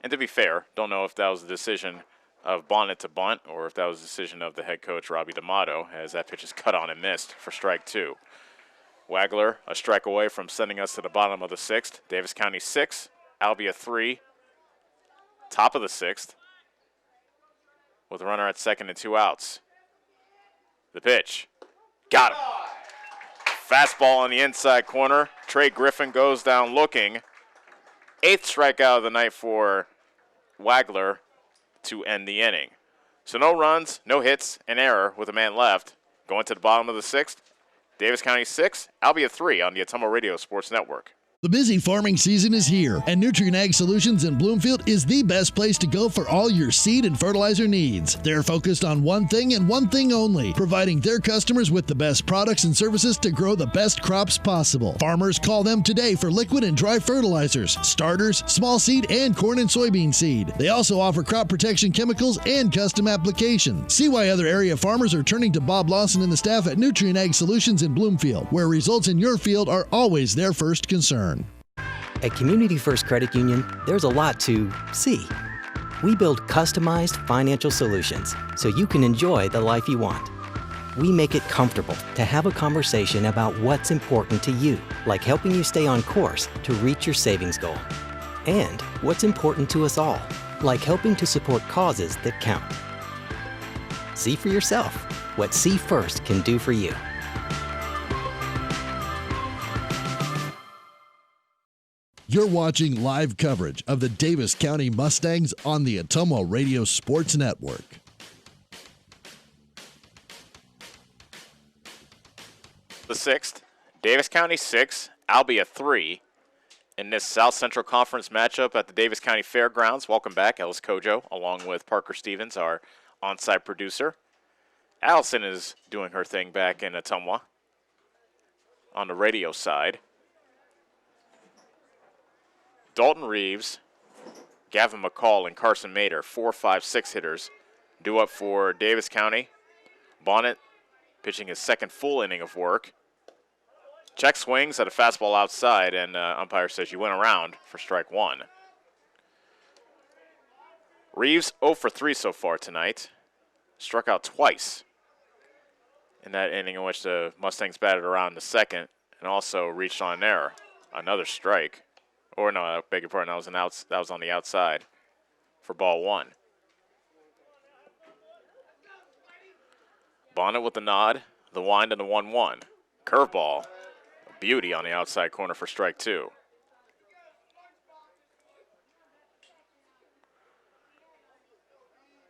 Speaker 2: And to be fair, don't know if that was the decision of Bonnet to bunt or if that was the decision of the head coach, Robbie D'Amato, as that pitch is cut on and missed for strike 2. Wagler, a strike away from sending us to the bottom of the 6th. Davis County 6, Albia 3, top of the 6th, with a runner at second and 2 outs. The pitch. Got him. Fastball on the inside corner. Trey Griffin goes down looking. 8th strikeout of the night for Wagler to end the inning. So no runs, no hits, an error with a man left. Going to the bottom of the 6th. Davis County 6, Albia 3 on the Atomo Radio Sports Network.
Speaker 1: The busy farming season is here, and Nutrient Ag Solutions in Bloomfield is the best place to go for all your seed and fertilizer needs. They're focused on one thing and one thing only, providing their customers with the best products and services to grow the best crops possible. Farmers, call them today for liquid and dry fertilizers, starters, small seed, and corn and soybean seed. They also offer crop protection chemicals and custom application. See why other area farmers are turning to Bob Lawson and the staff at Nutrient Ag Solutions in Bloomfield, where results in your field are always their first concern.
Speaker 12: At Community First Credit Union, there's a lot to see. We build customized financial solutions so you can enjoy the life you want. We make it comfortable to have a conversation about what's important to you, like helping you stay on course to reach your savings goal. And what's important to us all, like helping to support causes that count. See for yourself what See First can do for you.
Speaker 1: You're watching live coverage of the Davis County Mustangs on the Ottumwa Radio Sports Network.
Speaker 2: The 6th, Davis County 6, Albia 3. In this South Central Conference matchup at the Davis County Fairgrounds. Welcome back, Ellis Kojo, along with Parker Stevens, our on-site producer. Allison is doing her thing back in Ottumwa on the radio side. Dalton Reeves, Gavin McCall, and Carson Mader, 4, 5, 6 hitters, due up for Davis County. Bonnet pitching his second full inning of work. Check swings at a fastball outside, and umpire says you went around for strike one. Reeves 0 for 3 so far tonight. Struck out twice in that inning in which the Mustangs batted around the second and also reached on an error. Another strike. Or no, I beg your pardon, that was on the outside for ball one. Bonnet with the nod, the wind, and the 1-1. Curveball. A beauty on the outside corner for strike two.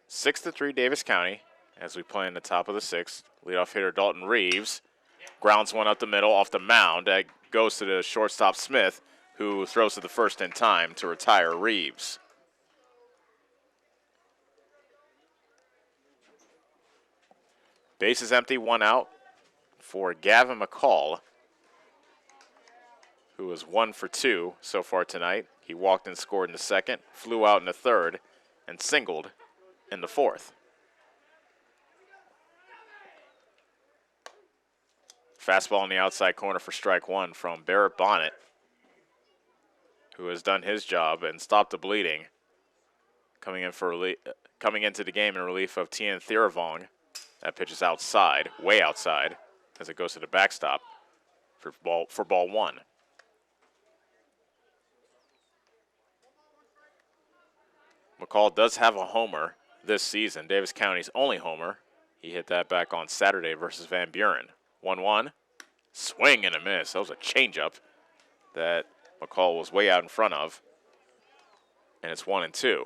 Speaker 2: Six to 3 Davis County as we play in the top of the 6th. Leadoff hitter Dalton Reeves grounds one up the middle off the mound. That goes to the shortstop Smith, who throws to the first in time to retire Reeves. Base is empty, 1 out for Gavin McCall, who is 1 for 2 so far tonight. He walked and scored in the second, flew out in the third, and singled in the fourth. Fastball in the outside corner for strike one from Barrett Bonnet, who has done his job and stopped the bleeding, coming into the game in relief of Tien Thiravong. That pitch is outside, way outside, as it goes to the backstop for ball one. McCall does have a homer this season, Davis County's only homer. He hit that back on Saturday versus Van Buren. 1-1, swing and a miss. That was a changeup that McCall was way out in front of, and it's 1-2.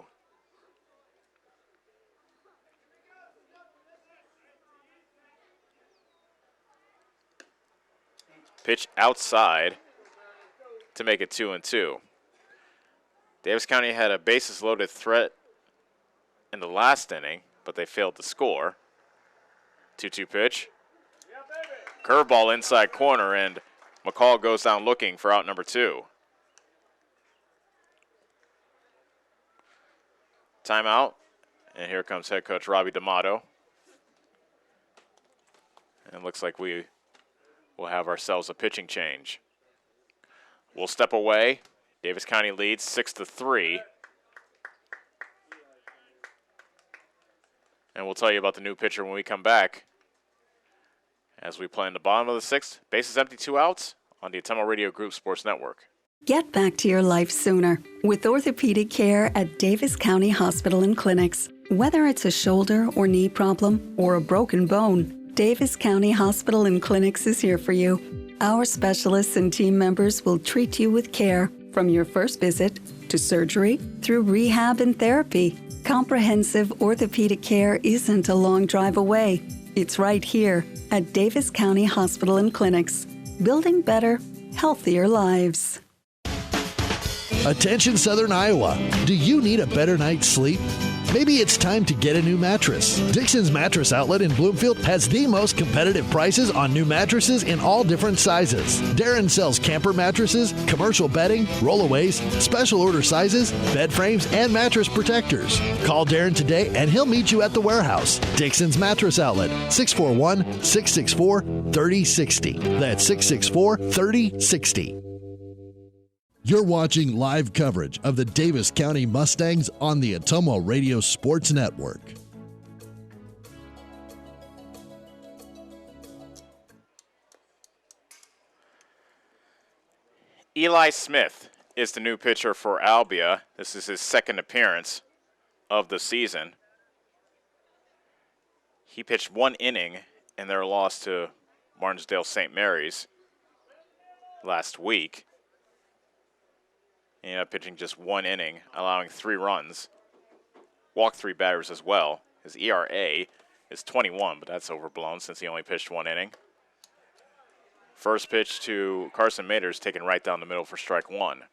Speaker 2: Pitch outside to make it 2-2. Davis County had a bases loaded threat in the last inning, but they failed to score. 2-2 pitch. Curveball inside corner, and McCall goes down looking for out number 2. Timeout, and here comes head coach Robbie D'Amato. And it looks like we will have ourselves a pitching change. We'll step away. Davis County leads 6-3. And we'll tell you about the new pitcher when we come back. As we play in the bottom of the 6th, bases empty, 2 outs on the Ottumwa Radio Group Sports Network.
Speaker 3: Get back to your life sooner with orthopedic care at Davis County Hospital and Clinics. Whether it's a shoulder or knee problem or a broken bone, Davis County Hospital and Clinics is here for you. Our specialists and team members will treat you with care from your first visit to surgery through rehab and therapy. Comprehensive orthopedic care isn't a long drive away. It's right here at Davis County Hospital and Clinics, building better, healthier lives.
Speaker 1: Attention Southern Iowa. Do you need a better night's sleep? Maybe it's time to get a new mattress. Dixon's Mattress Outlet in Bloomfield has the most competitive prices on new mattresses in all different sizes. Darren sells camper mattresses, commercial bedding, rollaways, special order sizes, bed frames, and mattress protectors. Call Darren today and he'll meet you at the warehouse. Dixon's Mattress Outlet, 641-664-3060. That's 664-3060. You're watching live coverage of the Davis County Mustangs on the Ottumwa Radio Sports Network.
Speaker 2: Eli Smith is the new pitcher for Albia. This is his second appearance of the season. He pitched 1 inning in their loss to Martinsdale St. Mary's last week. He ended up pitching just 1 inning, allowing 3 runs. Walked 3 batters as well. His ERA is 21, but that's overblown since he only pitched 1 inning. First pitch to Carson Mader, taken right down the middle for strike 1.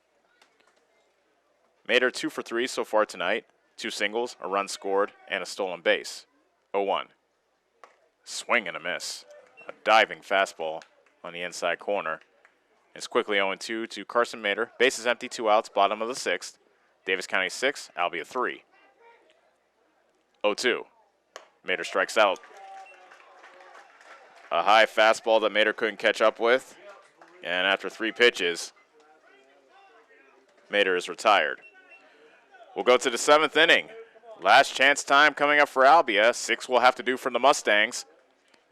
Speaker 2: Mader 2 for 3 so far tonight. 2 singles, a run scored, and a stolen base. 0-1. Swing and a miss. A diving fastball on the inside corner. It's quickly 0-2 to Carson Mader. Bases empty, 2 outs, bottom of the 6th. Davis County 6, Albia 3. 0-2. Mader strikes out. A high fastball that Mader couldn't catch up with. And after 3 pitches, Mader is retired. We'll go to the 7th inning. Last chance time coming up for Albia. 6 will have to do for the Mustangs.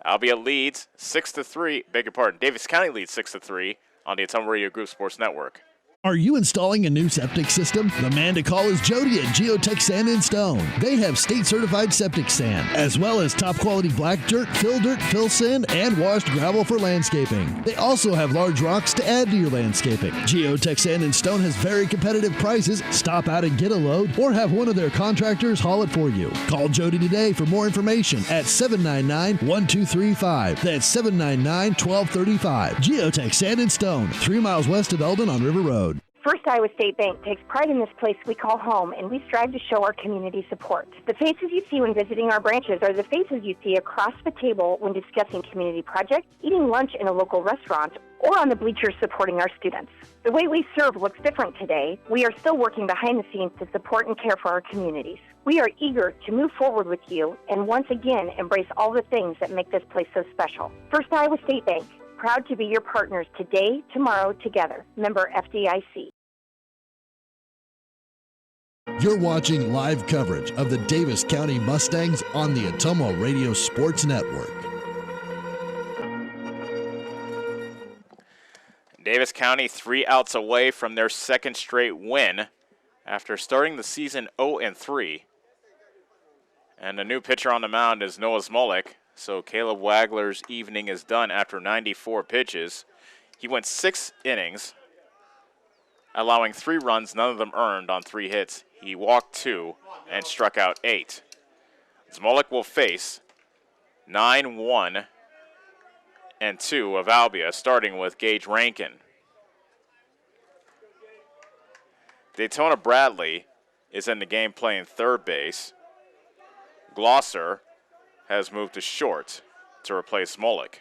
Speaker 2: Albia leads 6-3. Beg your pardon. Davis County leads 6-3. On the Ottumwa Radio Group Sports Network.
Speaker 1: Are you installing a new septic system? The man to call is Jody at Geotech Sand and Stone. They have state-certified septic sand, as well as top-quality black dirt, fill sand, and washed gravel for landscaping. They also have large rocks to add to your landscaping. Geotech Sand and Stone has very competitive prices. Stop out and get a load, or have one of their contractors haul it for you. Call Jody today for more information at 799-1235. That's 799-1235. Geotech Sand and Stone, 3 miles west of Eldon on River Road.
Speaker 11: First Iowa State Bank takes pride in this place we call home, and we strive to show our community support. The faces you see when visiting our branches are the faces you see across the table when discussing community projects, eating lunch in a local restaurant, or on the bleachers supporting our students. The way we serve looks different today. We are still working behind the scenes to support and care for our communities. We are eager to move forward with you and once again embrace all the things that make this place so special. First Iowa State Bank, proud to be your partners today, tomorrow, together. Member FDIC.
Speaker 1: You're watching live coverage of the Davis County Mustangs on the Ottumwa Radio Sports Network.
Speaker 2: Davis County 3 outs away from their second straight win after starting the season 0-3. And the new pitcher on the mound is Noah Smolik. So Caleb Wagler's evening is done after 94 pitches. He went 6 innings, allowing 3 runs, none of them earned on 3 hits. He walked 2 and struck out 8. Smolik will face 9-1 and 2 of Albia, starting with Gage Rankin. Daytona Bradley is in the game playing third base. Glosser has moved to short to replace Smolik.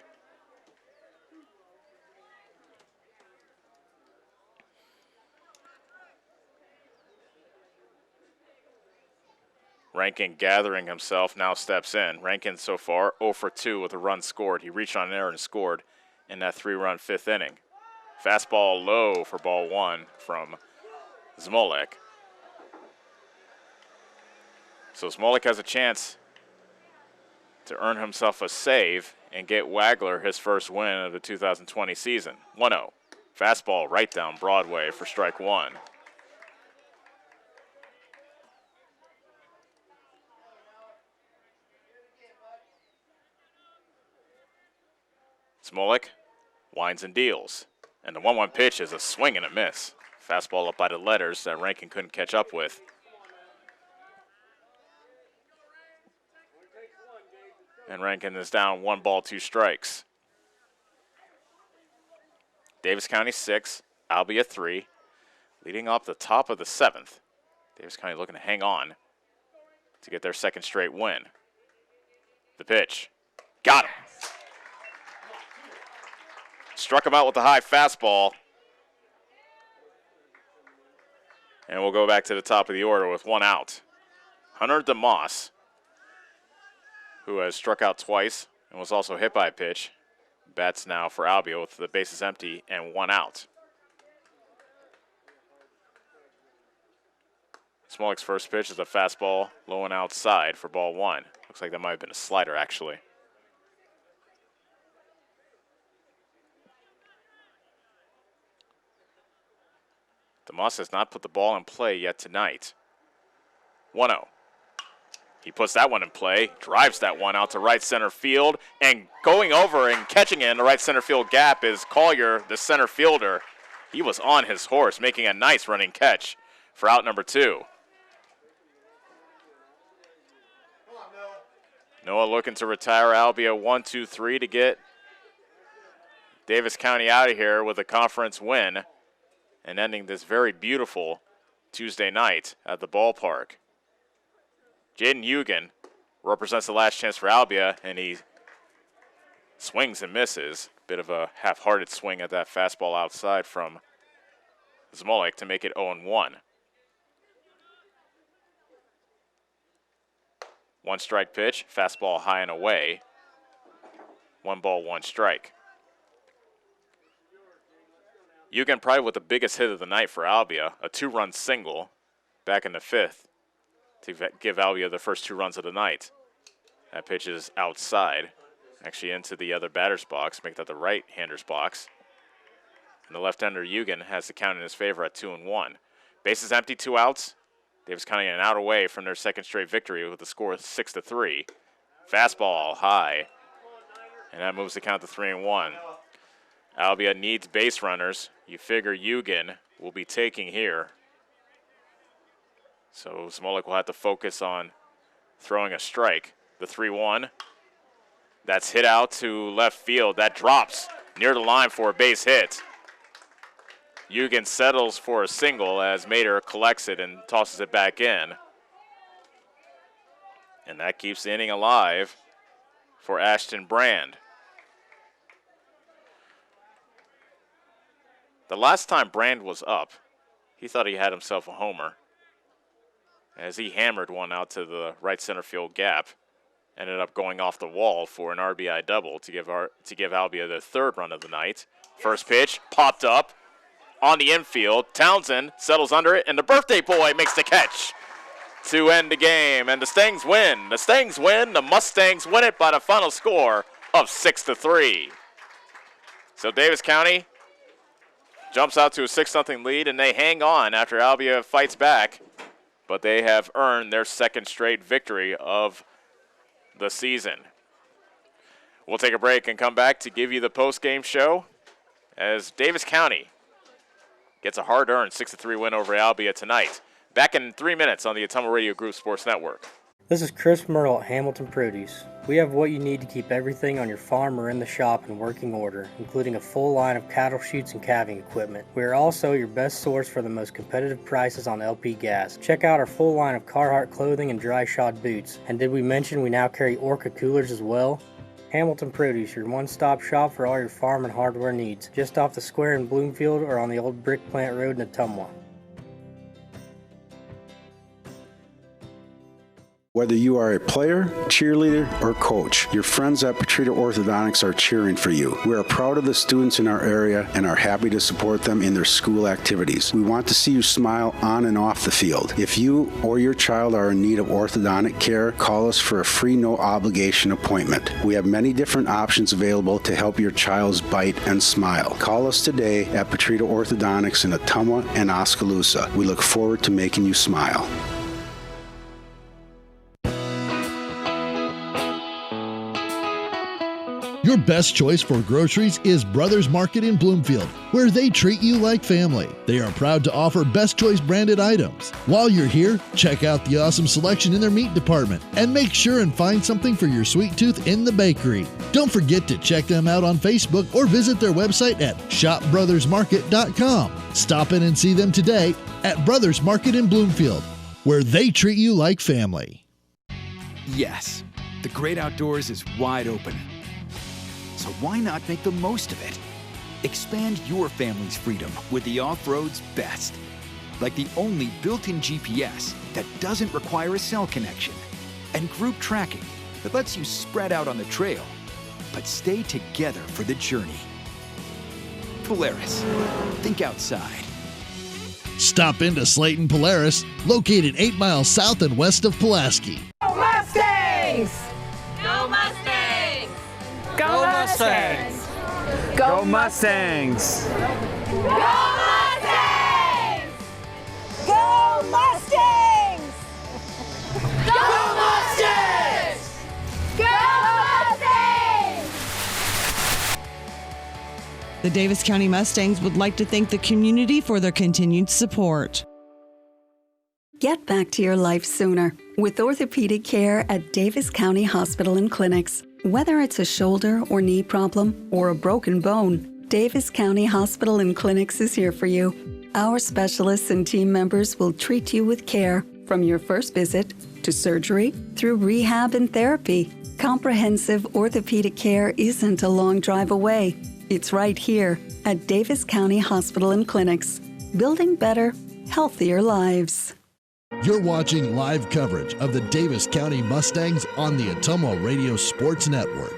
Speaker 2: Rankin gathering himself, now steps in. Rankin so far 0 for 2 with a run scored. He reached on an error and scored in that 3-run 5th inning. Fastball low for ball 1 from Smolik. So Smolik has a chance to earn himself a save and get Wagler his first win of the 2020 season. 1-0. Fastball right down Broadway for strike 1. Smolik winds and deals. And the 1-1 pitch is a swing and a miss. Fastball up by the letters that Rankin couldn't catch up with. And Rankin is down 1 ball, 2 strikes. Davis County 6, Albia 3. Leading up the top of the 7th. Davis County looking to hang on to get their second straight win. The pitch. Got him. Struck him out with a high fastball. And we'll go back to the top of the order with one out. Hunter DeMoss, who has struck out twice and was also hit by a pitch, bats now for Albia with the bases empty and one out. Smolik's first pitch is a fastball low and outside for ball one. Looks like that might have been a slider, actually. DeMoss has not put the ball in play yet tonight. 1-0. He puts that one in play, drives that one out to right center field, and going over and catching it in the right center field gap is Collier, the center fielder. He was on his horse, making a nice running catch for out number 2. Noah looking to retire Albia 1-2-3 to get Davis County out of here with a conference win and ending this very beautiful Tuesday night at the ballpark. Jaden Hugan represents the last chance for Albia, and he swings and misses. Bit of a half-hearted swing at that fastball outside from Smolik to make it 0-1. One strike pitch, fastball high and away. 1 ball, 1 strike. Hugan probably with the biggest hit of the night for Albia, a 2-run single back in the 5th to give Albia the first 2 runs of the night. That pitch is outside, actually into the other batter's box, make that the right-hander's box. And the left-hander Hugan has the count in his favor at 2-1. Bases empty, 2 outs. Davis County an out away from their second straight victory with the score of 6-3. Fastball high, and that moves the count to 3-1. Albia needs base runners. You figure Hugan will be taking here. So Smolik will have to focus on throwing a strike. The 3-1. That's hit out to left field. That drops near the line for a base hit. Hugan settles for a single as Mater collects it and tosses it back in. And that keeps the inning alive for Ashton Brand. The last time Brand was up, he thought he had himself a homer as he hammered one out to the right center field gap. Ended up going off the wall for an RBI double to give Albia the 3rd run of the night. First pitch popped up on the infield. Townsend settles under it, and the birthday boy makes the catch to end the game. And the Stangs win. The Stangs win. The Mustangs win it by the final score of 6-3. So Davis County jumps out to a 6-0 lead, and they hang on after Albia fights back. But they have earned their second straight victory of the season. We'll take a break and come back to give you the post-game show as Davis County gets a hard-earned 6-3 win over Albia tonight. Back in 3 minutes on the Ottumwa Radio Group Sports Network.
Speaker 14: This is Chris Myrtle at Hamilton Produce. We have what you need to keep everything on your farm or in the shop in working order, including a full line of cattle chutes and calving equipment. We are also your best source for the most competitive prices on LP gas. Check out our full line of Carhartt clothing and dry shod boots. And did we mention we now carry Orca coolers as well? Hamilton Produce, your one-stop shop for all your farm and hardware needs, just off the square in Bloomfield or on the old Brick Plant Road in Ottumwa.
Speaker 16: Whether you are a player, cheerleader, or coach, your friends at Petrita Orthodontics are cheering for you. We are proud of the students in our area and are happy to support them in their school activities. We want to see you smile on and off the field. If you or your child are in need of orthodontic care, call us for a free no-obligation appointment. We have many different options available to help your child's bite and smile. Call us today at Petrita Orthodontics in Ottumwa and Oskaloosa. We look forward to making you smile.
Speaker 1: Your best choice for groceries is Brothers Market in Bloomfield, where they treat you like family. They are proud to offer Best Choice branded items. While you're here, check out the awesome selection in their meat department and make sure and find something for your sweet tooth in the bakery. Don't forget to check them out on Facebook or visit their website at shopbrothersmarket.com. Stop in and see them today at Brothers Market in Bloomfield, where they treat you like family.
Speaker 6: Yes, the great outdoors is wide open. So why not make the most of it? Expand your family's freedom with the off-road's best. Like the only built-in GPS that doesn't require a cell connection. And group tracking that lets you spread out on the trail, but stay together for the journey. Polaris. Think outside.
Speaker 1: Stop into Slayton Polaris, located 8 miles south and west of Pulaski.
Speaker 5: Go Mustangs!
Speaker 8: Go Mustangs!
Speaker 9: Go Mustangs! Go Mustangs!
Speaker 5: Go Mustangs! Go Mustangs! Go Mustangs! Go Mustangs!
Speaker 10: The Davis County Mustangs would like to thank the community for their continued support.
Speaker 3: Get back to your life sooner with orthopedic care at Davis County Hospital and Clinics. Whether it's a shoulder or knee problem or a broken bone, Davis County Hospital and Clinics is here for you. Our specialists and team members will treat you with care from your first visit to surgery through rehab and therapy. Comprehensive orthopedic care isn't a long drive away. It's right here at Davis County Hospital and Clinics, building better, healthier lives.
Speaker 1: You're watching live coverage of the Davis County Mustangs on the Atomo Radio Sports Network.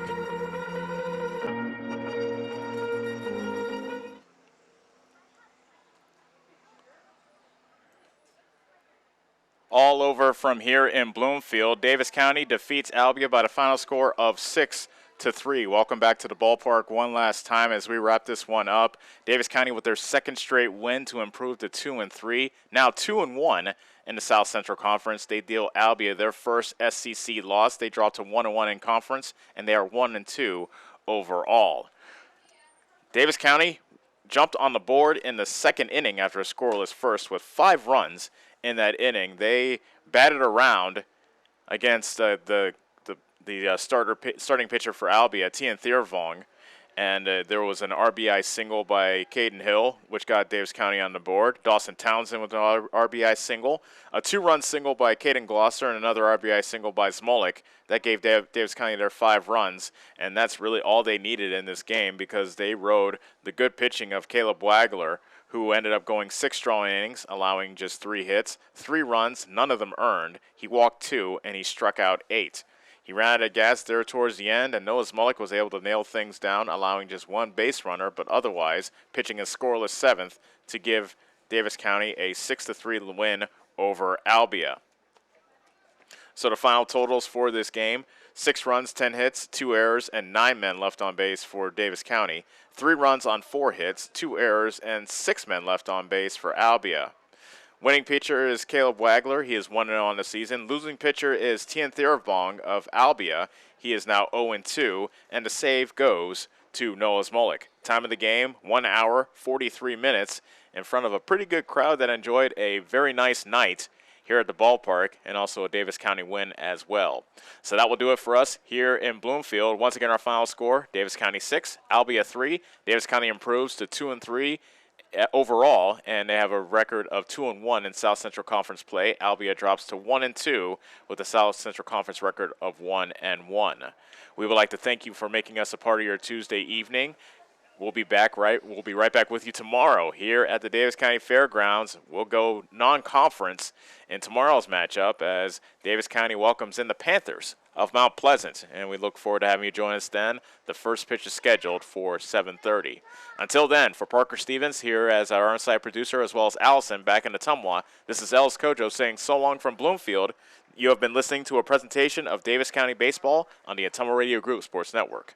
Speaker 2: All over from here in Bloomfield, Davis County defeats Albia by the final score of 6-3. Welcome back to the ballpark one last time as we wrap this one up. Davis County with their second straight win to improve to 2-3, now 2-1 in the South Central Conference. They deal Albia their first SCC loss. They dropped to 1-1 in conference, and they are 1-2 overall. Davis County jumped on the board in the second inning after a scoreless first with 5 runs in that inning. They batted around against the starting pitcher for Albia, Tian Thiervong, and there was an RBI single by Caden Hill, which got Davis County on the board. Dawson Townsend with an RBI single, a 2-run single by Caden Glosser, and another RBI single by Smolik. That gave Davis County their 5 runs, and that's really all they needed in this game because they rode the good pitching of Caleb Wagler, who ended up going 6 strong innings, allowing just 3 hits, 3 runs, none of them earned. He walked 2, and he struck out 8. He ran out of gas there towards the end, and Noah Smolik was able to nail things down, allowing just 1 base runner, but otherwise pitching a scoreless 7th to give Davis County a 6-3 win over Albia. So the final totals for this game, 6 runs, 10 hits, 2 errors, and 9 men left on base for Davis County. 3 runs on 4 hits, 2 errors, and 6 men left on base for Albia. Winning pitcher is Caleb Wagler. He is 1-0 on the season. Losing pitcher is Tian Thiervong of Albia. He is now 0-2, and the save goes to Noah Smolik. Time of the game, 1 hour, 43 minutes, in front of a pretty good crowd that enjoyed a very nice night here at the ballpark, and also a Davis County win as well. So that will do it for us here in Bloomfield. Once again, our final score, Davis County 6, Albia 3. Davis County improves to 2-3 overall, and they have a record of 2-1 in South Central Conference play. Albia drops to 1-2 with a South Central Conference record of 1-1. We would like to thank you for making us a part of your Tuesday evening. We'll be right back with you tomorrow here at the Davis County Fairgrounds. We'll go non-conference in tomorrow's matchup as Davis County welcomes in the Panthers of Mount Pleasant, and we look forward to having you join us then. The first pitch is scheduled for 7:30. Until then, for Parker Stevens here as our on-site producer, as well as Allison back in Ottumwa, this is Ellis Kojo saying so long from Bloomfield. You have been listening to a presentation of Davis County Baseball on the Ottumwa Radio Group Sports Network.